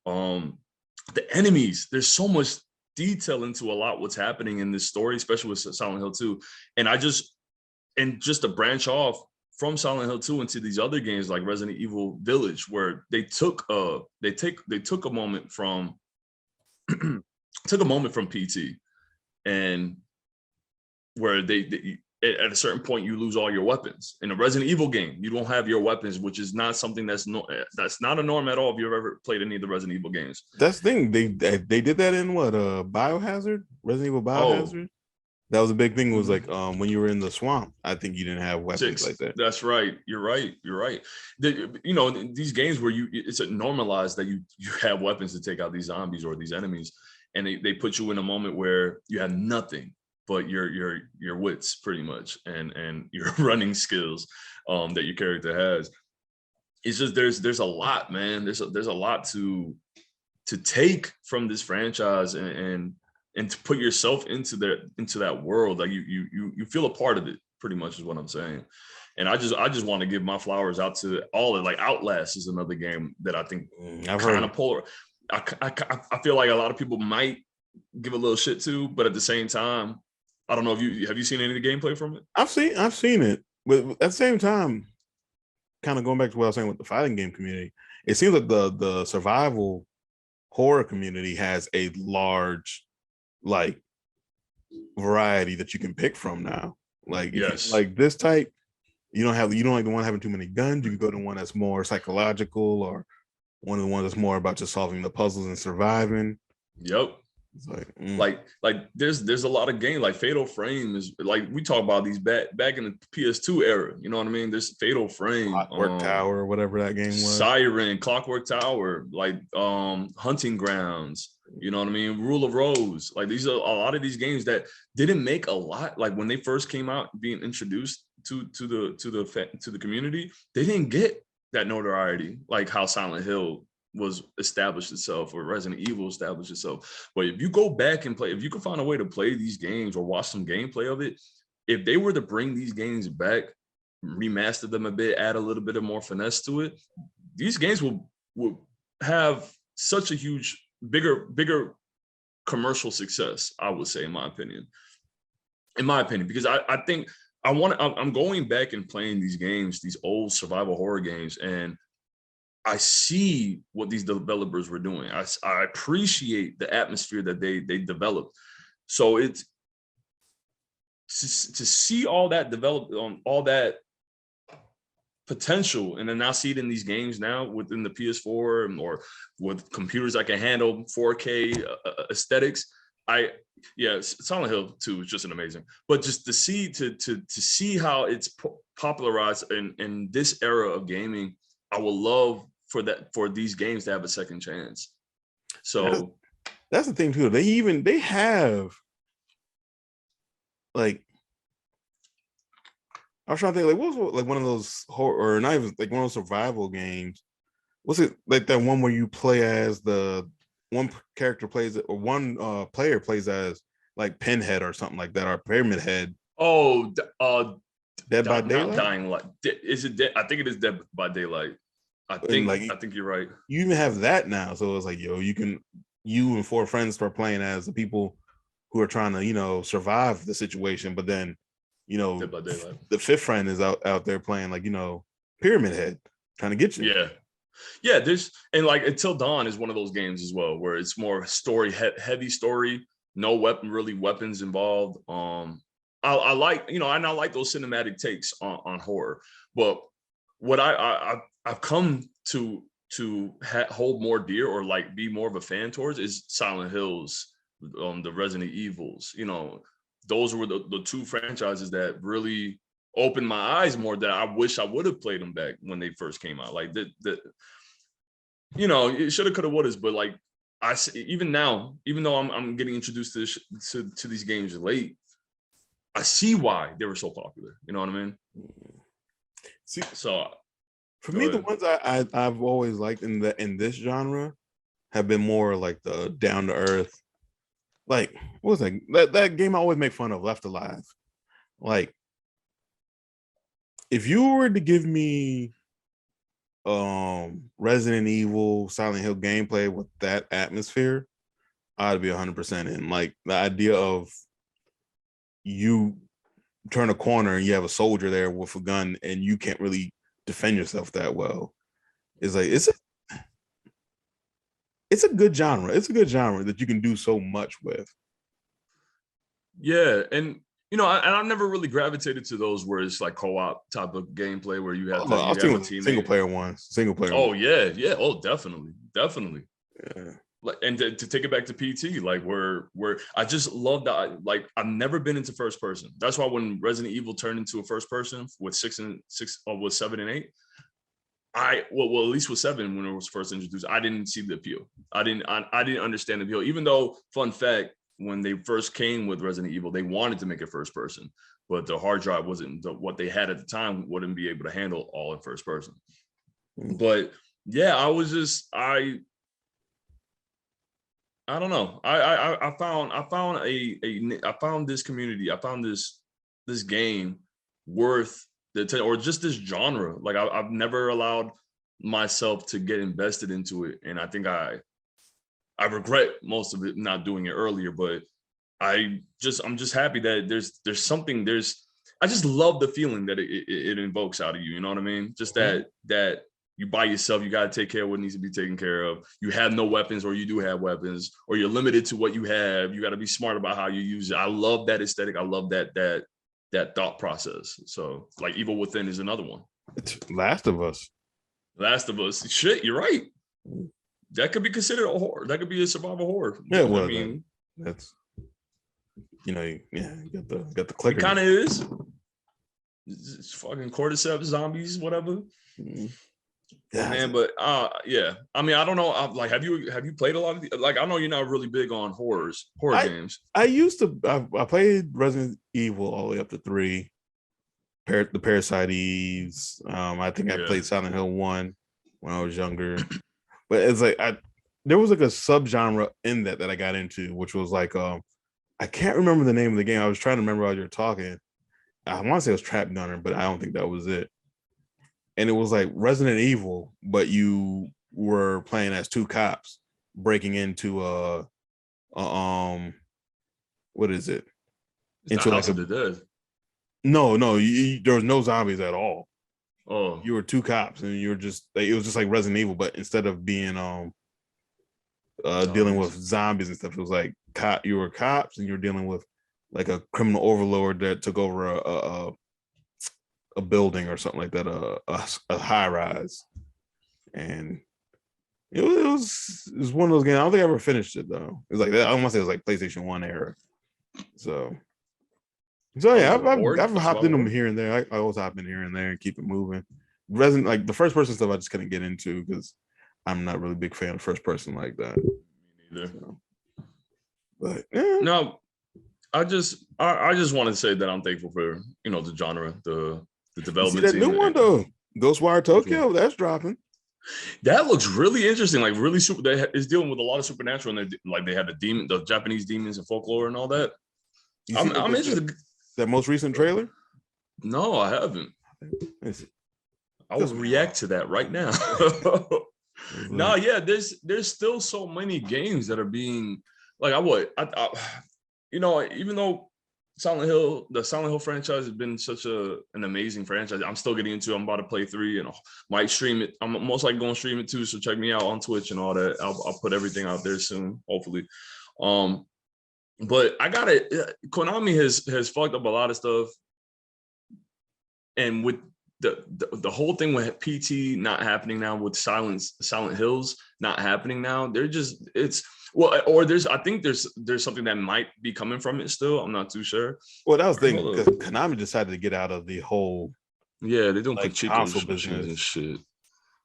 Speaker 1: the enemies. There's so much detail into a lot what's happening in this story, especially with Silent Hill 2. And just to branch off from Silent Hill 2 into these other games like Resident Evil Village, where they took a moment from PT, and where they at a certain point you lose all your weapons. In a Resident Evil game, you don't have your weapons, which is not something that's not a norm at all if you've ever played any of the Resident Evil games.
Speaker 2: That's the thing. They did that in what, Biohazard? Resident Evil Biohazard? Oh. That was a big thing, was like when you were in the swamp, I think you didn't have weapons like that.
Speaker 1: That's right. You're right. These games where it's normalized that you have weapons to take out these zombies or these enemies, and they put you in a moment where you have nothing but your wits, pretty much, and your running skills that your character has. It's just there's a lot, man. There's a lot to take from this franchise and to put yourself into that world. Like you feel a part of it, pretty much, is what I'm saying. And I just want to give my flowers out to all of, like, Outlast is another game that I think kind of polar. I feel like a lot of people might give a little shit to, but at the same time, I don't know if have you seen any of the gameplay from it?
Speaker 2: I've seen it, but at the same time, kind of going back to what I was saying with the fighting game community, it seems like the survival horror community has a large, like, variety that you can pick from now. Like, yes, like this type, you don't like the one having too many guns. You can go to one that's more psychological, or one of the ones that's more about just solving the puzzles and surviving.
Speaker 1: Yep. It's like there's a lot of games, like Fatal Frame is, like, we talk about these back in the PS2 era, you know what I mean? There's Fatal Frame,
Speaker 2: Clockwork Tower, whatever that game was,
Speaker 1: Siren, Clockwork Tower, like Hunting Grounds, you know what I mean? Rule of Rose. Like, these are a lot of these games that didn't make a lot, like when they first came out, being introduced to the community, they didn't get that notoriety like how Silent Hill was established itself, or Resident Evil established itself. But if you go back and play, if you can find a way to play these games or watch some gameplay of it, if they were to bring these games back, remaster them a bit, add a little bit of more finesse to it, these games will have such a huge, bigger commercial success, I would say, in my opinion, because I think I'm going back and playing these games, these old survival horror games, and I see what these developers were doing. I appreciate the atmosphere that they developed. So it's to see all that develop, all that potential, and then now see it in these games now within the PS4 or with computers that can handle 4K aesthetics. Silent Hill 2 is just an amazing. But just to see how it's popularized in this era of gaming, I would love for these games to have a second chance. So
Speaker 2: that's the thing too. They have like, I was trying to think, like, what was like one of those horror, or not even like one of those survival games? What's it like, that one where you play as the one character plays it, or one player plays as like Pinhead or something like that, or Pyramid Head?
Speaker 1: Oh,
Speaker 2: Dead by Daylight?
Speaker 1: Not Dying Light. Is it? I think it is Dead by Daylight. I think you're right.
Speaker 2: You even have that now, so it's like, yo, you and 4 friends start playing as the people who are trying to, survive the situation, but then,
Speaker 1: Dead by Daylight.
Speaker 2: The 5th friend is out there playing like, Pyramid Head, trying to get you.
Speaker 1: Yeah. There's, and like Until Dawn is one of those games as well, where it's more story, heavy story, no weapons involved. I like, and I like those cinematic takes on horror, but what I've come to hold more dear, or like be more of a fan towards, is Silent Hills, the Resident Evils. Those were the 2 franchises that really opened my eyes more, that I wish I would have played them back when they first came out. Like it shoulda, coulda, woulda, but like I see, even now, even though I'm getting introduced to these games late, I see why they were so popular. You know what I mean?
Speaker 2: See,
Speaker 1: so
Speaker 2: for me, the ones I've always liked in this genre have been more like the down to earth. Like, what was that game I always make fun of, Left Alive? Like, if you were to give me Resident Evil, Silent Hill gameplay with that atmosphere, I'd be 100% in. Like, the idea of you turn a corner and you have a soldier there with a gun and you can't really defend yourself that well, is like, it's a good genre. It's a good genre that you can do so much with.
Speaker 1: Yeah, and I've never really gravitated to those where it's like co-op type of gameplay where you have to have a teammate.
Speaker 2: Single player ones.
Speaker 1: Oh yeah. Oh, definitely.
Speaker 2: Yeah.
Speaker 1: Like, and to take it back to PT, like where I just love that. Like, I've never been into first person. That's why when Resident Evil turned into a first person with 7 and 8, at least with 7 when it was first introduced, I didn't see the appeal. I didn't understand the appeal. Even though, fun fact, when they first came with Resident Evil, they wanted to make it first person, but the hard drive wasn't what they had at the time, wouldn't be able to handle all in first person. But yeah, I don't know. I found this community. I found this game worth the or just this genre. Like, I've never allowed myself to get invested into it, and I think I regret most of it not doing it earlier. But I'm just happy that there's something. I just love the feeling that it invokes out of you. You know what I mean? Just that you by yourself, you got to take care of what needs to be taken care of. You have no weapons, or you do have weapons, or you're limited to what you have. You got to be smart about how you use it. I love that aesthetic. I love that thought process. So, like, Evil Within is another one.
Speaker 2: Last of Us.
Speaker 1: Shit, you're right. That could be considered a horror. That could be a survival horror.
Speaker 2: Yeah, well, I mean, that's you got the clicker.
Speaker 1: It kind of is. It's fucking cordyceps, zombies, whatever.
Speaker 2: Mm-hmm.
Speaker 1: Yeah, man, but yeah. I mean, I don't know. Like, have you played a lot of like? I know you're not really big on horror games.
Speaker 2: I used to. I played Resident Evil all the way up to 3. The Parasite Eves. I think I played Silent Hill 1 when I was younger. But it's like there was like a subgenre in that I got into, which was like I can't remember the name of the game. I was trying to remember while you were talking. I want to say it was Trap Gunner, but I don't think that was it. And it was like Resident Evil, but you were playing as 2 cops breaking into what is it?
Speaker 1: Into like the Dead.
Speaker 2: No, there was no zombies at all.
Speaker 1: Oh,
Speaker 2: you were 2 cops, and you were just it was just like Resident Evil, but instead of being dealing with zombies and stuff, it was like you were cops, and you were dealing with like a criminal overlord that took over a building or something like that, a high rise, and It was one of those games. I don't think I ever finished it though. It was like that. I don't want to say it was like PlayStation 1 era. So
Speaker 1: Oh,
Speaker 2: yeah,
Speaker 1: is it a horde?
Speaker 2: I've
Speaker 1: A
Speaker 2: hopped in
Speaker 1: survival
Speaker 2: them
Speaker 1: horde?
Speaker 2: here and there. I always hop in here and there and keep it moving. Resident like the first person stuff I just couldn't get into because I'm not really a big fan of first person like that.
Speaker 1: Me neither.
Speaker 2: So, but yeah.
Speaker 1: No, I just want to say that I'm thankful for the genre, the
Speaker 2: You see
Speaker 1: development
Speaker 2: that new
Speaker 1: team.
Speaker 2: one though, Ghostwire
Speaker 1: Which one?
Speaker 2: Tokyo, that's dropping.
Speaker 1: That looks really interesting. Like really super. It's dealing with a lot of supernatural, and they had the Japanese demons and folklore and all that.
Speaker 2: You see
Speaker 1: I'm interested.
Speaker 2: that most recent trailer?
Speaker 1: No, I haven't. I will react to that right now. No, yeah, there's still so many games that are being like even though the Silent Hill franchise has been such an amazing franchise. I'm still getting into it. I'm about to play 3 and I might stream it. I'm most likely going to stream it too. So check me out on Twitch and all that. I'll put everything out there soon, hopefully. But I got it. Konami has fucked up a lot of stuff, and with the whole thing with PT not happening now, with Silent Hills not happening now, I think there's something that might be coming from it still. I'm not too sure.
Speaker 2: Well, that was the thing because Konami decided to get out of the whole
Speaker 1: they don't
Speaker 2: like
Speaker 1: put
Speaker 2: console
Speaker 1: business and shit.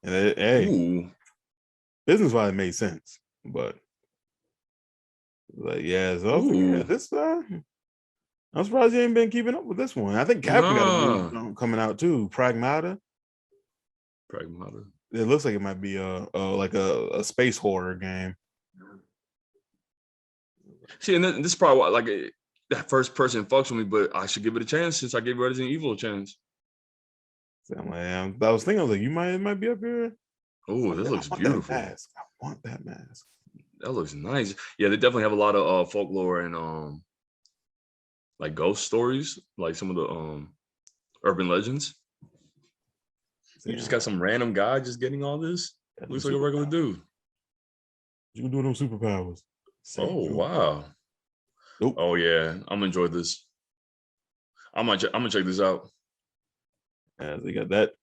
Speaker 2: And business wise it made sense, but like this I'm surprised you ain't been keeping up with this one. I think Captain got a new coming out too. Pragmata. It looks like it might be a space horror game.
Speaker 1: See, and this is probably like that first person fucks with me, but I should give it a chance since I gave Resident Evil a chance.
Speaker 2: So I was thinking, I was like, it might be up here.
Speaker 1: Oh, this looks beautiful.
Speaker 2: I want that mask.
Speaker 1: That looks nice. Yeah, they definitely have a lot of folklore and like ghost stories, like some of the urban legends. You just got some random guy just getting all this. Looks like a regular dude.
Speaker 2: You can do them superpowers.
Speaker 1: Wow. Nope. Oh yeah, I'm gonna enjoy this. I'm gonna check this out.
Speaker 2: Yeah, they got that.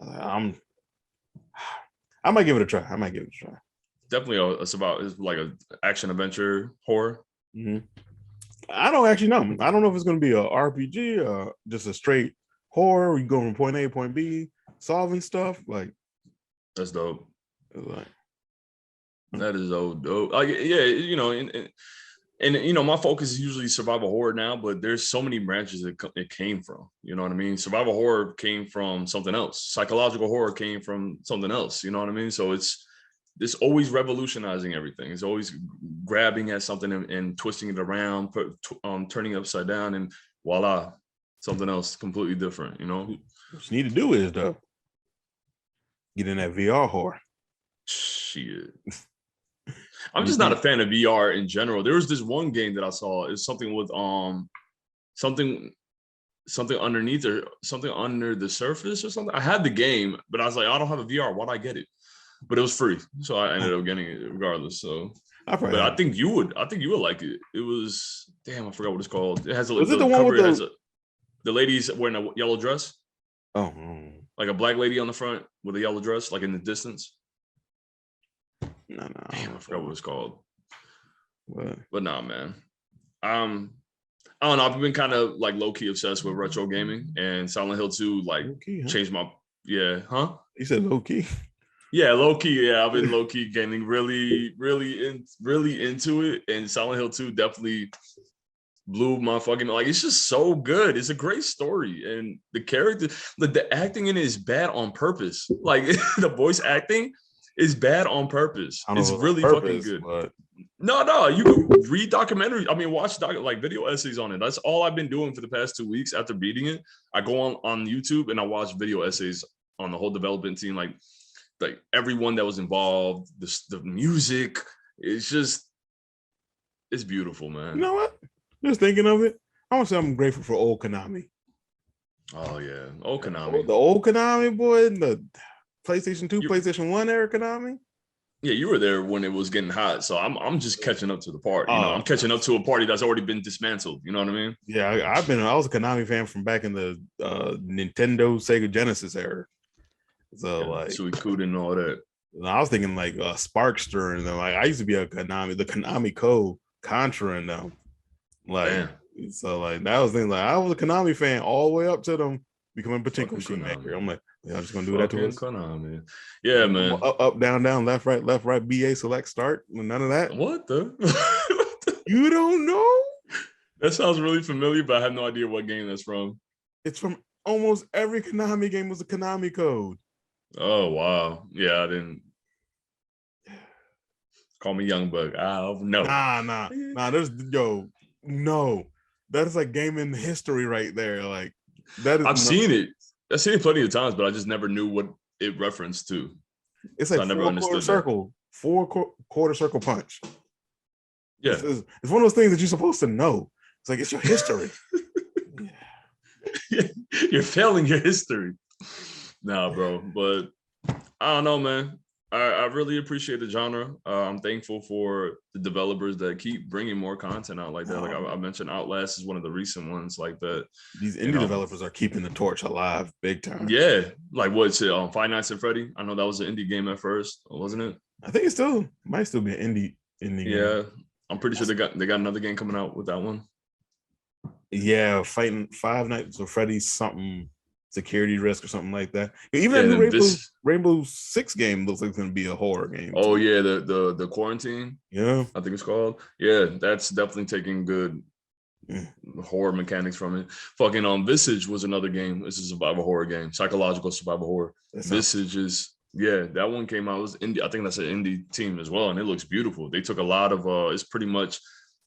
Speaker 2: I might give it a try.
Speaker 1: Definitely, it's like an action adventure horror.
Speaker 2: Mm-hmm. I don't actually know. I don't know if it's going to be a RPG or just a straight horror. You go from point A to point B, solving stuff. Like
Speaker 1: that's dope.
Speaker 2: Like,
Speaker 1: that is so dope. Like, yeah, and my focus is usually survival horror now, but there's so many branches it came from. You know what I mean? Survival horror came from something else. Psychological horror came from something else. You know what I mean? So it's always revolutionizing everything. It's always grabbing at something and twisting it around, turning it upside down, and voila, something else completely different. What
Speaker 2: you need to do is get in that VR horror.
Speaker 1: Shit. I'm just not a fan of VR in general. There was this one game that I saw. It's something with something underneath or something under the surface or something. I had the game, but I was like, I don't have a VR. Why'd I get it? But it was free, so I ended up getting it regardless. So, I think you would like it. It was I forgot what it's called. It has
Speaker 2: was it the one with
Speaker 1: the ladies wearing a yellow dress?
Speaker 2: Oh,
Speaker 1: like a black lady on the front with a yellow dress, like in the distance.
Speaker 2: No.
Speaker 1: Damn, I forgot what it's called.
Speaker 2: What?
Speaker 1: But nah, man. I don't know. I've been kind of like low key obsessed with retro gaming, and Silent Hill 2 changed my You
Speaker 2: said low key.
Speaker 1: Yeah, low key. Yeah, I've been low key gaming, really into it, and Silent Hill 2 definitely blew my fucking it's just so good. It's a great story, and the character, the acting in it is bad on purpose. Like the voice acting is bad on purpose. It's really fucking good. But... No, you can read documentaries. I mean, watch video essays on it. That's all I've been doing for the past 2 weeks after beating it. I go on YouTube and I watch video essays on the whole development team, like everyone that was involved, the music. It's beautiful, man.
Speaker 2: You know what? Just thinking of it, I want to say I'm grateful for old Konami.
Speaker 1: Oh yeah, old Konami.
Speaker 2: The old Konami, boy, the PlayStation 2, PlayStation 1 era Konami.
Speaker 1: Yeah, you were there when it was getting hot, so I'm just catching up to the party. I'm catching up to a party that's already been dismantled. You know what I mean?
Speaker 2: Yeah, I was a Konami fan from back in the Nintendo, Sega Genesis era. So Suikoden
Speaker 1: and all that.
Speaker 2: I was thinking like Sparkster and them. Like I used to be the Konami code Contra and them. Like
Speaker 1: Damn.
Speaker 2: so, like that was thing. Like I was a Konami fan all the way up to them becoming a pachinko
Speaker 1: Fucking
Speaker 2: machine maker.
Speaker 1: Konami.
Speaker 2: I'm like, y'all just gonna do that to
Speaker 1: Fucking
Speaker 2: us?
Speaker 1: Konami. Yeah, man.
Speaker 2: Up, down, down, left, right, BA, select, start. None of that.
Speaker 1: What the?
Speaker 2: You don't know?
Speaker 1: That sounds really familiar, but I have no idea what game that's from.
Speaker 2: It's from almost every Konami game was a Konami code.
Speaker 1: Oh wow. Yeah, I didn't call me Young Bug. No.
Speaker 2: Nah. There's no. That is like gaming history right there. Like that is.
Speaker 1: I've seen it. I've seen it plenty of times, but I just never knew what it referenced to.
Speaker 2: It's like
Speaker 1: I never understood
Speaker 2: circle, quarter circle punch.
Speaker 1: Yeah,
Speaker 2: it's one of those things that you're supposed to know. It's like it's your history.
Speaker 1: You're failing your history. Nah, bro. But I don't know, man. I really appreciate the genre. I'm thankful for the developers that keep bringing more content out like that. Like I mentioned, Outlast is one of the recent ones like that.
Speaker 2: These indie developers are keeping the torch alive big time.
Speaker 1: Yeah, like what's it? Five Nights at Freddy. I know that was an indie game at first, wasn't it?
Speaker 2: I think it might still be an indie
Speaker 1: Yeah,
Speaker 2: game.
Speaker 1: I'm pretty sure they got another game coming out with that one.
Speaker 2: Yeah, fighting Five Nights at Freddy's something security risk or something like that. Even the Rainbow Six game looks like it's gonna be a horror game.
Speaker 1: Oh yeah, the quarantine.
Speaker 2: Yeah,
Speaker 1: I think it's called. Yeah, that's definitely taking good horror mechanics from it. Fucking Visage was another game. This is a survival horror game, psychological survival horror. Visage is that one came out. It was indie. I think that's an indie team as well, and it looks beautiful. They took a lot of it's pretty much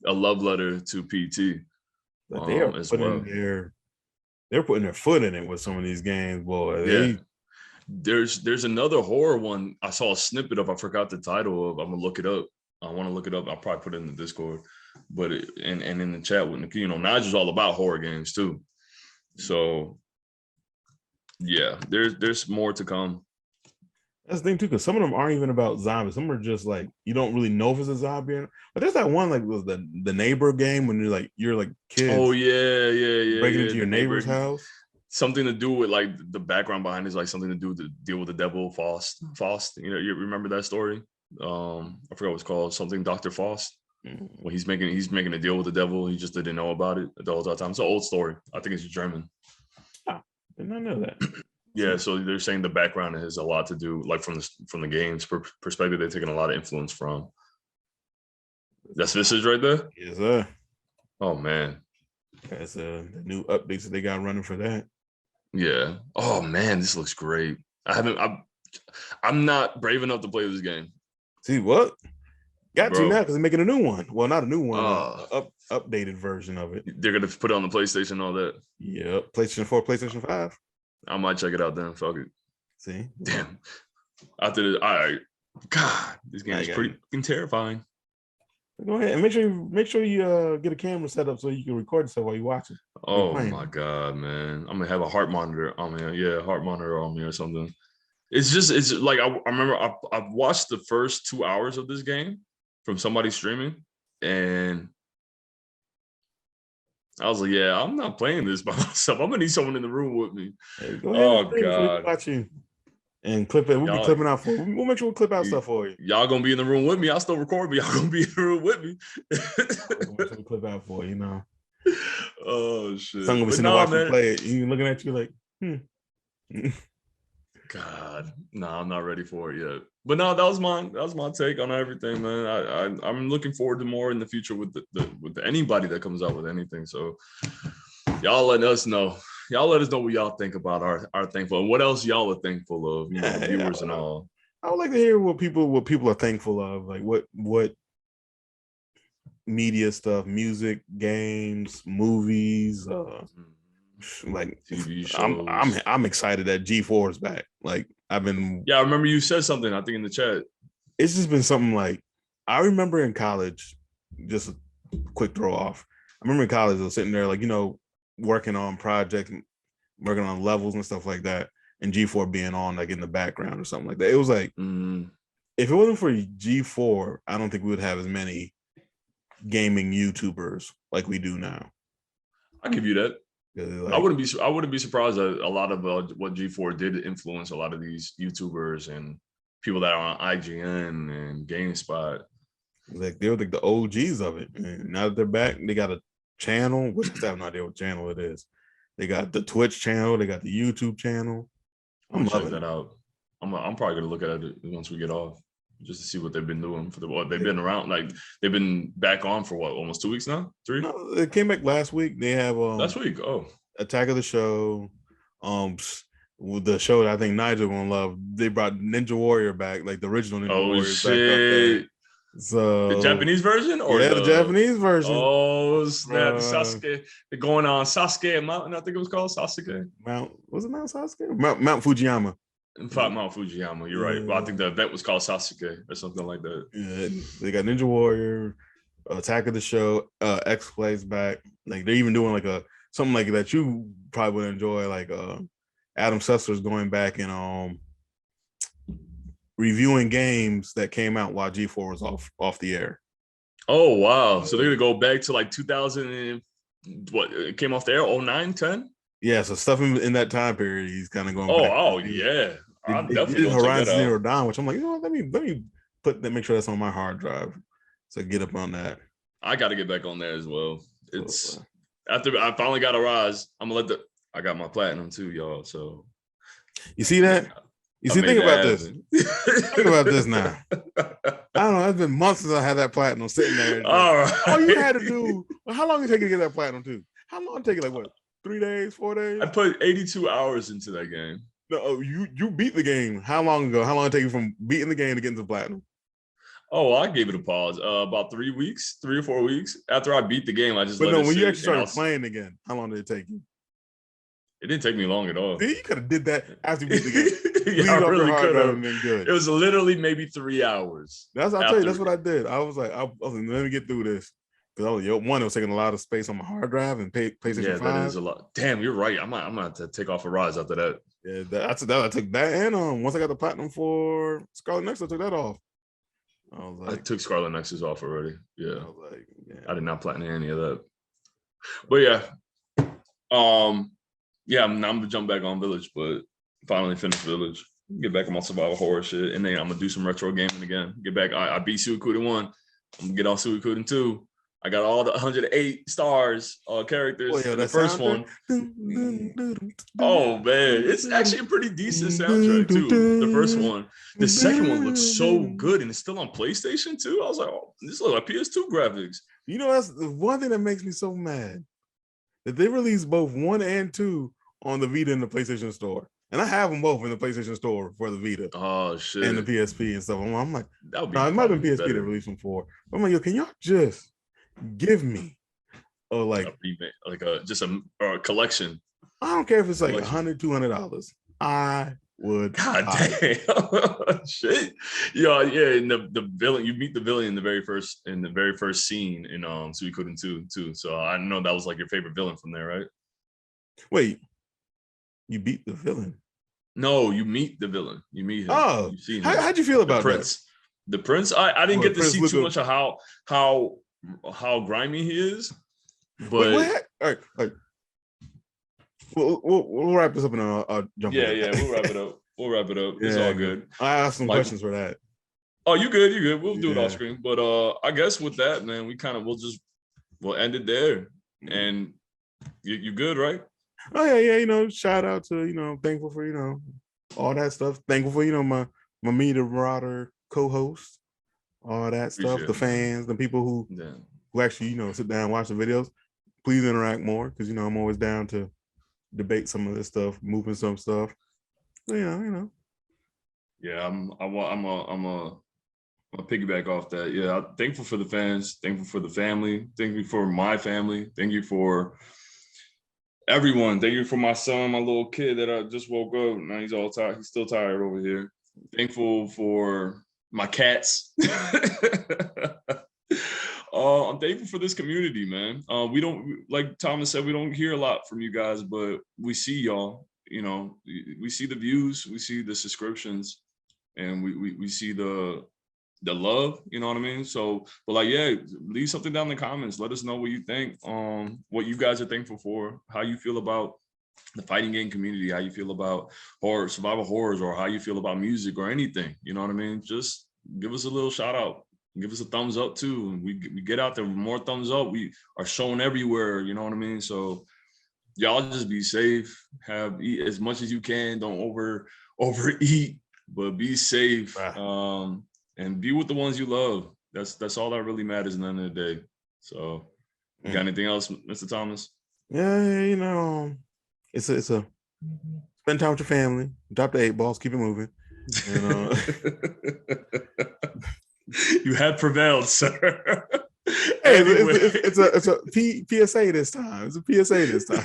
Speaker 1: a love letter to PT.
Speaker 2: But they are as well. They're putting their foot in it with some of these games, boy.
Speaker 1: Yeah. There's another horror one I saw a snippet of. I forgot the title of. I'm gonna look it up. I want to look it up. I'll probably put it in the Discord, but and in the chat with Nigel's all about horror games too. So yeah, there's more to come.
Speaker 2: That's the thing too, because some of them aren't even about zombies. Some are just like you don't really know if it's a zombie. But there's that one like was the neighbor game when you're like kids.
Speaker 1: Oh yeah.
Speaker 2: Breaking into your neighbor's house.
Speaker 1: Something to do with like the background behind it is like something to do with deal with the devil Faust. You remember that story? I forgot what it's called. Something Dr. Faust. When he's making a deal with the devil, he just didn't know about it the whole time. It's an old story. I think it's German.
Speaker 2: Oh, did not know that.
Speaker 1: Yeah, so they're saying the background has a lot to do, like from the game's perspective, they're taking a lot of influence from. That's Visage right there?
Speaker 2: Yes, sir.
Speaker 1: Oh man.
Speaker 2: That's the new updates that they got running for that.
Speaker 1: Yeah. Oh man, this looks great. I'm not brave enough to play this game.
Speaker 2: See what? Got to now because they're making a new one. Well, not a new one, updated version of it.
Speaker 1: They're gonna put it on the PlayStation and all that.
Speaker 2: Yep. PlayStation 4, PlayStation 5.
Speaker 1: I might check it out then. Fuck it.
Speaker 2: See?
Speaker 1: Damn. After this, all right. God, this game is pretty terrifying.
Speaker 2: Go ahead and make sure you get a camera set up so you can record yourself while you watch it.
Speaker 1: Oh my god, man! I'm gonna have a heart monitor on me. Yeah, heart monitor on me or something. It's like I remember I've watched the first 2 hours of this game from somebody streaming, and I was like, yeah, I'm not playing this by myself. I'm gonna need someone in the room with me.
Speaker 2: Hey, go ahead god! Watch you and clip it. We'll be clipping out for. We'll make sure we clip out stuff for you.
Speaker 1: Y'all gonna be in the room with me. I'll still record, but y'all gonna be in the room with me.
Speaker 2: We'll make sure we clip out for you.
Speaker 1: Oh shit!
Speaker 2: Someone gonna be sitting there watching you play it. You looking at you like,
Speaker 1: God, no, I'm not ready for it yet. But no, that was my take on everything, man. I'm looking forward to more in the future with with anybody that comes out with anything. So y'all let us know. Y'all let us know what y'all think about our thankful and what else y'all are thankful of, viewers and all.
Speaker 2: I would like to hear what people are thankful of, like what media stuff, music, games, movies, like
Speaker 1: TV shows.
Speaker 2: I'm excited that G4 is back. Like I've been.
Speaker 1: Yeah, I remember you said something. I think in the chat.
Speaker 2: It's just been something like I remember in college. Just a quick throw off. I remember in college I was sitting there like working on projects, working on levels and stuff like that, and G4 being on like in the background or something like that. It was like if it wasn't for G4, I don't think we would have as many gaming YouTubers like we do now.
Speaker 1: I'll give you that. Like, I wouldn't be surprised that a lot of what G4 did influence a lot of these YouTubers and people that are on IGN and GameSpot.
Speaker 2: Like they were like the OGs of it. And now that they're back, they got a channel, which I have no idea what channel it is. They got the Twitch channel, they got the YouTube channel.
Speaker 1: I'm gonna check that out. I'm probably gonna look at it once we get off, just to see what they've been doing for they've been around. Like they've been back on for what, almost 2 weeks now? 3?
Speaker 2: No, they came back last week. They have
Speaker 1: last week. Oh,
Speaker 2: Attack of the Show. With the show that I think Nigel gonna love, they brought Ninja Warrior back, like the original Ninja Warrior back up there. So
Speaker 1: the Japanese version, or
Speaker 2: the Japanese version.
Speaker 1: Oh snap! Sasuke, they're going on Sasuke Mountain. I think it was called Sasuke.
Speaker 2: Was it Mount Sasuke? Mount Fujiyama.
Speaker 1: In fact, Mount Fujiyama. You're right. But I think the event was called Sasuke or something like that.
Speaker 2: Yeah, they got Ninja Warrior, Attack of the Show, X Plays back. Like they're even doing like something like that you probably would enjoy, like Adam Sessler's going back and reviewing games that came out while G4 was off the air.
Speaker 1: Oh wow! So they're gonna go back to like 2000 and what? It came off the air 09, 10?
Speaker 2: Yeah, so stuff in that time period, he's kind of going.
Speaker 1: Oh yeah, I'm definitely gonna
Speaker 2: Horizon Zero Dawn, which I'm like, let me make sure that's on my hard drive, so get up on that.
Speaker 1: I got to get back on there as well. It's after I finally got a rise. I'm gonna I got my platinum too, y'all. So
Speaker 2: you see that? You see, think about this. Think about this now. I don't know. It's been months since I had that platinum sitting there.
Speaker 1: All right.
Speaker 2: All you had to do. How long did it take you to get that platinum too? How long did it take you? Like what? 3 days, 4 days?
Speaker 1: I put 82 hours into that game.
Speaker 2: No, you beat the game. How long ago? How long did it take you from beating the game to getting to platinum?
Speaker 1: Oh, I gave it a pause. About 3 weeks, 3 or 4 weeks after I beat the game. I just.
Speaker 2: But no, when you actually started playing again, how long did it take you?
Speaker 1: It didn't take me long at all.
Speaker 2: See, you could have did that after you beat the game.
Speaker 1: Yeah, I really could have
Speaker 2: been good.
Speaker 1: It was literally maybe 3 hours.
Speaker 2: I'll tell you, that's what I did. I was like, let me get through this. Because it was taking a lot of space on my hard drive and PlayStation 5. Yeah,
Speaker 1: that is a lot. Damn, you're right. I'm gonna have to take off a rise after that.
Speaker 2: Yeah, I took that, and once I got the platinum for Scarlet Nexus, I took that off. I
Speaker 1: took Scarlet Nexus off already. Yeah,
Speaker 2: I was like,
Speaker 1: I did not platinum any of that. But yeah, I'm gonna jump back on Village, but finally finish Village. Get back on my survival horror shit, and then I'm gonna do some retro gaming again. Get back. I beat Suikoden 1. I'm gonna get on Suikoden 2. I got all the 108 stars characters in the first one. Oh man, it's actually a pretty decent soundtrack too. The first one. The second one looks so good, and it's still on PlayStation too. I was like, oh, this looks like PS2 graphics.
Speaker 2: You know, that's the one thing that makes me so mad. That they released both 1 and 2 on the Vita and the PlayStation Store. And I have them both in the PlayStation Store for the Vita.
Speaker 1: Oh, shit.
Speaker 2: And the PSP and stuff. I'm like,
Speaker 1: it
Speaker 2: might have been PSP that released them for. But I'm like, yo, can y'all just give me
Speaker 1: just a collection?
Speaker 2: I don't care if it's like $100, $200. I would.
Speaker 1: God damn. Shit. Yeah, and the villain, you meet the villain in the very first scene in Suikoden 2 too. So I know that was like your favorite villain from there, right?
Speaker 2: Wait, you beat the villain?
Speaker 1: No, you meet the villain. You meet him.
Speaker 2: Oh, how'd you feel about
Speaker 1: that? The prince. I didn't get to see too much of how grimy he is. But
Speaker 2: all right. We'll wrap this up and I'll jump.
Speaker 1: Yeah, we'll wrap it up. It's all good.
Speaker 2: I asked some questions for that.
Speaker 1: Oh, you good. We'll do it off screen. But I guess with that, man, we'll end it there. And you good, right?
Speaker 2: Oh yeah. Shout out to thankful for all that stuff. Thankful for my Meet the Marauder co-host, all that stuff. The fans, the people who actually sit down and watch the videos. Please interact more because I'm always down to debate some of this stuff, moving some stuff. Yeah,
Speaker 1: Yeah, I'm a piggyback off that. Yeah, I'm thankful for the fans, thankful for the family, thank you for my family, thank you for everyone, thank you for my son, my little kid that I just woke up. Now he's all tired. He's still tired over here. Thankful for my cats. I'm thankful for this community, man. We don't, like Thomas said, we don't hear a lot from you guys, but we see y'all. We see the views, we see the subscriptions, and we see the love. You know what I mean? So, but leave something down in the comments. Let us know what you think. What you guys are thankful for. How you feel about the fighting game community, how you feel about horror, survival horrors, or how you feel about music or anything. You know what I mean? Just give us a little shout out. Give us a thumbs up too. And we get out there with more thumbs up. We are shown everywhere. You know what I mean? So y'all just be safe. Eat as much as you can. Don't overeat, but be safe. And be with the ones you love. That's all that really matters at the end of the day. So, you got anything else, Mr. Thomas?
Speaker 2: Yeah, you know, it's a spend time with your family. Drop the 8 balls. Keep it moving. And,
Speaker 1: you have prevailed, sir.
Speaker 2: Hey, anyway. it's a PSA this time. It's a PSA this time.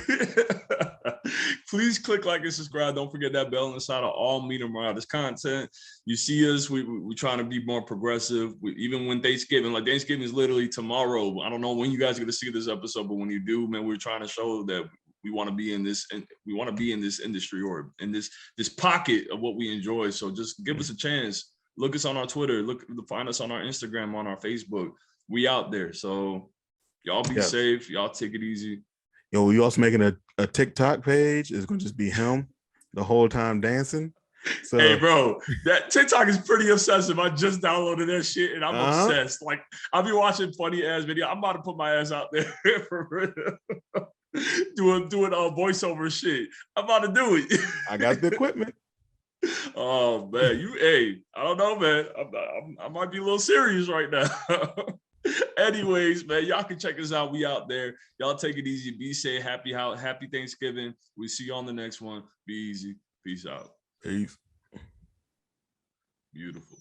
Speaker 1: Please click like and subscribe. Don't forget that bell on the side of all Meet the Marauders content. You see us, we trying to be more progressive. Even when Thanksgiving, like Thanksgiving is literally tomorrow. I don't know when you guys are going to see this episode, but when you do, man, we're trying to show that we want to be in this, and we want to be in this industry or in this pocket of what we enjoy. So just give us a chance. Look us on our Twitter. Find us on our Instagram, on our Facebook. We out there. So y'all be safe. Y'all take it easy.
Speaker 2: Yo, we also making a TikTok page. It's gonna just be him the whole time dancing. So,
Speaker 1: hey, bro, that TikTok is pretty obsessive. I just downloaded that shit and I'm obsessed. Like, I'll be watching funny ass video. I'm about to put my ass out there for real. doing voiceover shit. I'm about to do it.
Speaker 2: I got the equipment.
Speaker 1: Oh man, I don't know, man. I might be a little serious right now. Anyways, man, y'all can check us out. We out there. Y'all take it easy. Be safe. Happy Thanksgiving. We see you on the next one. Be easy. Peace out.
Speaker 2: Peace.
Speaker 1: Beautiful.